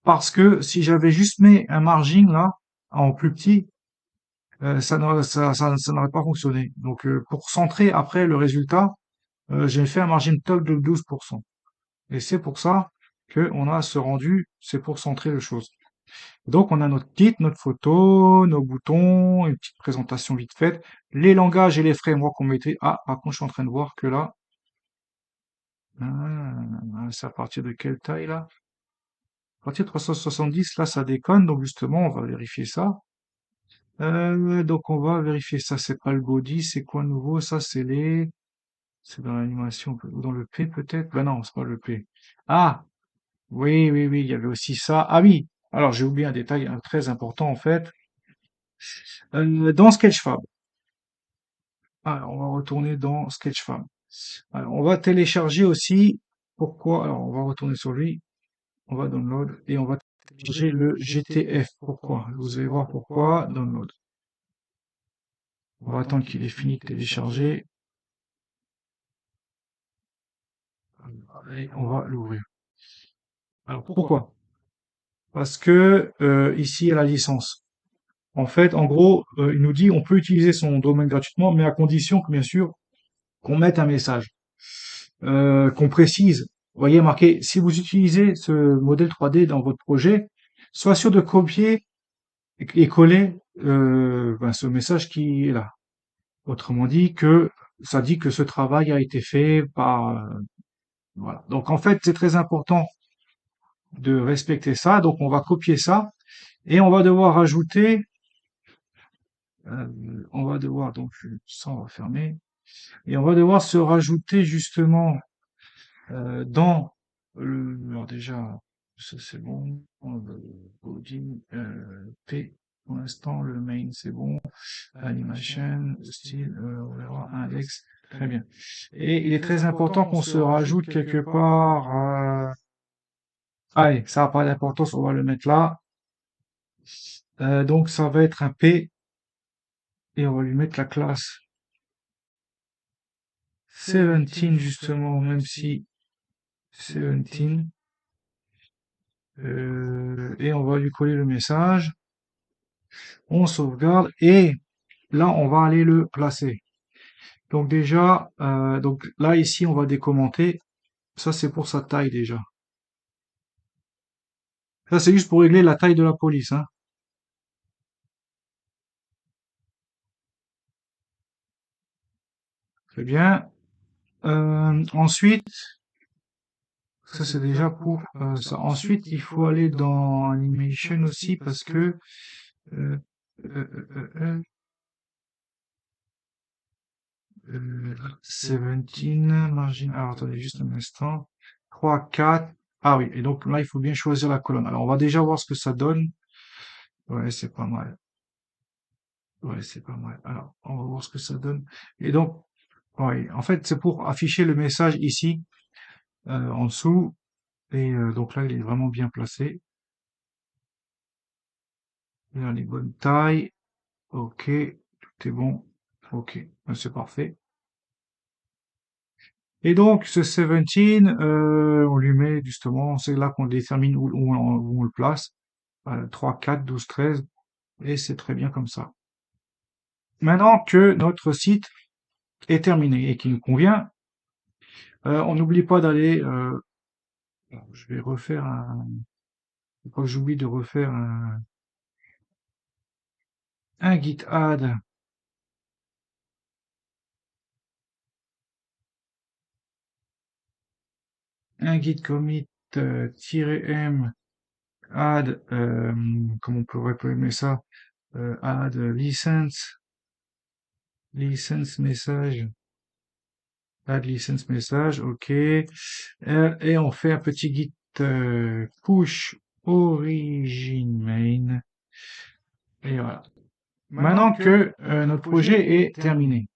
Parce que si j'avais juste mis un margin là, en plus petit, ça n'aurait pas fonctionné. Donc, pour centrer après le résultat, j'ai fait un margin top de 12%. Et c'est pour ça qu'on a ce rendu, c'est pour centrer les choses. Donc, on a notre kit, notre photo, nos boutons, une petite présentation vite faite, les langages et les frameworks qu'on mettait. Ah, par contre, je suis en train de voir que là, c'est à partir de quelle taille là? À partir de 370, là, ça déconne. Donc, justement, on va vérifier ça. Donc, on va vérifier ça. C'est pas le body, c'est quoi nouveau? Ça, c'est dans l'animation, ou dans le P peut-être? Ben non, c'est pas le P. Ah! Oui, oui, oui, il y avait aussi ça. Ah oui! Alors, j'ai oublié un détail très important, en fait. Dans Sketchfab. Alors, on va retourner dans Sketchfab. Alors, on va télécharger aussi. Pourquoi? Alors, on va retourner sur lui. On va download et on va télécharger le GTF. Pourquoi? Vous allez voir pourquoi. Download. On va attendre qu'il ait fini de télécharger. Et on va l'ouvrir. Alors, pourquoi? Parce que ici, il y a la licence. En fait, en gros, il nous dit on peut utiliser son domaine gratuitement, mais à condition que, bien sûr, qu'on mette un message, qu'on précise. Vous voyez marqué, si vous utilisez ce modèle 3D dans votre projet, sois sûr de copier et coller ce message qui est là. Autrement dit, que ça dit que ce travail a été fait par... voilà. Donc en fait, c'est très important de respecter ça. Donc on va copier ça et on va devoir ajouter... on va devoir, donc ça on va fermer. Et on va devoir se rajouter justement dans alors déjà, ça c'est bon, body, P, pour l'instant, le main c'est bon, animation, style, on verra, index, très bien. Et il est très important qu'on se rajoute quelque part, allez, ça n'a pas d'importance, on va le mettre là. Donc ça va être un P, et on va lui mettre la classe 17 justement, même si 17, et on va lui coller le message, on sauvegarde, et là on va aller le placer. Donc déjà, donc là ici on va décommenter, ça c'est pour sa taille déjà. Ça c'est juste pour régler la taille de la police, hein. Très bien. Ensuite, ça c'est déjà pour ça. Ensuite, il faut aller dans Animation aussi parce que euh, euh, euh, euh, 17 margin. Alors attendez juste un instant. 3, 4. Ah oui, et donc là il faut bien choisir la colonne. Alors on va déjà voir ce que ça donne. Ouais, c'est pas mal. Ouais, c'est pas mal. Alors, on va voir ce que ça donne. Et donc, ouais, en fait, c'est pour afficher le message ici, en dessous. Et donc là, il est vraiment bien placé. Il a les bonnes tailles. Ok, tout est bon. Ok, ben, c'est parfait. Et donc, ce 17, on lui met justement, c'est là qu'on détermine où on le place. 3, 4, 12, 13. Et c'est très bien comme ça. Maintenant que notre site est terminé et qu'il nous convient, on n'oublie pas d'aller alors, je vais refaire faut pas que j'oublie de refaire un git add. un git commit -m add, comment on pourrait appeler ça, add license message, add license message, ok. Et on fait un petit git push origin main. Et voilà. Maintenant que notre projet est terminé,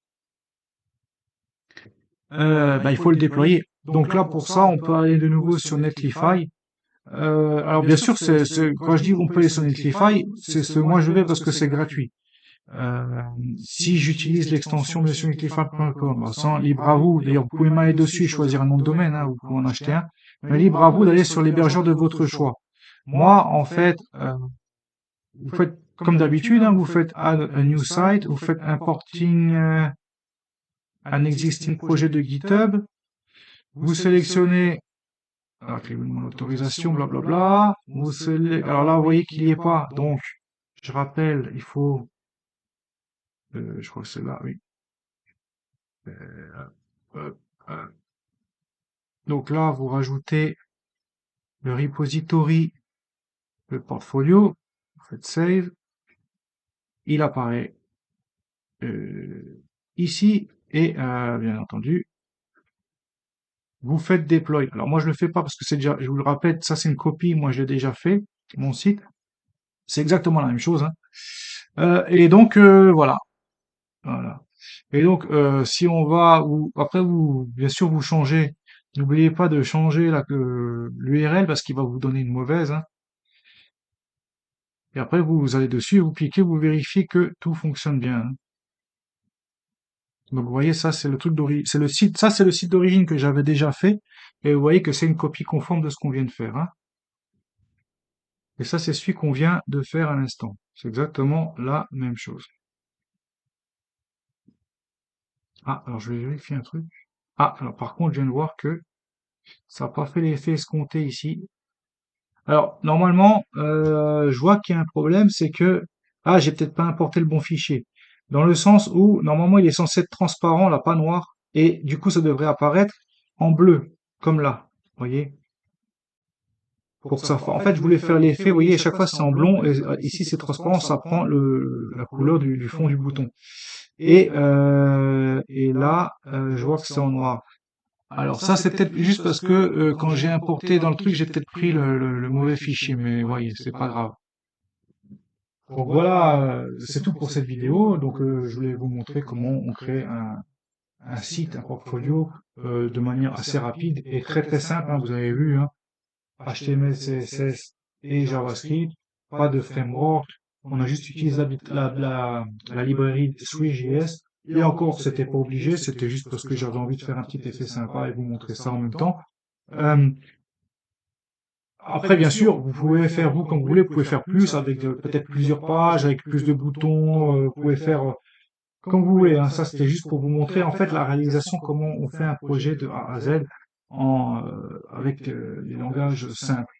il faut le déployer. Donc là, pour ça, on peut aller de nouveau sur Netlify. Alors bien sûr, quand je dis on peut aller sur Netlify, c'est ce moi je vais parce que c'est gratuit. Si j'utilise l'extension de sur netlify.com, sans libre à vous. D'ailleurs, vous pouvez m'aller dessus et choisir un nom de domaine, hein, vous pouvez en acheter un. Mais libre à vous d'aller sur l'hébergeur de votre choix. Moi, en fait, vous faites comme d'habitude, hein, vous faites add a new site, vous faites importing un existing projet de GitHub, vous sélectionnez mon autorisation, blablabla. Alors là, vous voyez qu'il n'y est pas. Donc, je rappelle, il faut, je crois que c'est là, oui. Euh, euh, euh. Donc là, vous rajoutez le repository, le portfolio, vous faites save, il apparaît ici et bien entendu, vous faites deploy. Alors moi, je le fais pas parce que c'est déjà, je vous le répète, ça c'est une copie, moi je l'ai déjà fait, mon site. C'est exactement la même chose, hein. Et donc voilà. Voilà. Et donc, si on va, ou après vous, bien sûr, vous changez. N'oubliez pas de changer l'URL parce qu'il va vous donner une mauvaise, hein. Et après, vous allez dessus, vous cliquez, vous vérifiez que tout fonctionne bien, hein. Donc, vous voyez, ça, c'est le truc d'origine, c'est le site, ça, c'est le site d'origine que j'avais déjà fait. Et vous voyez que c'est une copie conforme de ce qu'on vient de faire, hein. Et ça, c'est celui qu'on vient de faire à l'instant. C'est exactement la même chose. Ah, alors je vais vérifier un truc. Ah, alors par contre, je viens de voir que ça n'a pas fait l'effet escompté ici. Alors, normalement, je vois qu'il y a un problème, c'est que, ah, j'ai peut-être pas importé le bon fichier. Dans le sens où, normalement, il est censé être transparent, là, pas noir, et du coup, ça devrait apparaître en bleu, comme là, vous voyez. Pour que ça, en fait, je voulais faire l'effet, vous voyez, à chaque fois c'est en blond, et ici c'est transparent, ça prend la couleur du fond du bouton. Et là, je vois que c'est en noir. Alors ça, c'est peut-être juste parce que quand j'ai importé dans le truc, j'ai peut-être pris le mauvais fichier, mais voyez, c'est pas grave. Donc voilà, c'est tout pour cette vidéo. Donc je voulais vous montrer comment on crée un site, un portfolio de manière assez rapide et très très simple, hein, vous avez vu, hein, HTML, CSS et JavaScript, pas de framework. On a juste utilisé la librairie Three.js. Et encore, c'était pas obligé, c'était juste parce que j'avais envie de faire un petit effet sympa et vous montrer ça en même temps. Euh, Après, bien sûr, vous pouvez faire vous comme vous voulez, vous pouvez faire plus avec peut-être plusieurs pages, avec plus de boutons, vous pouvez faire comme vous voulez, hein. Ça, c'était juste pour vous montrer en fait la réalisation, comment on fait un projet de A à Z avec des langages simples.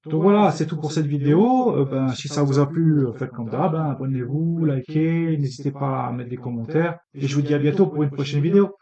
Donc voilà, c'est tout pour cette vidéo. Si ça vous a plu, faites comme d'hab, hein, abonnez-vous, likez, n'hésitez pas à mettre des commentaires, et je vous dis à bientôt pour une prochaine vidéo.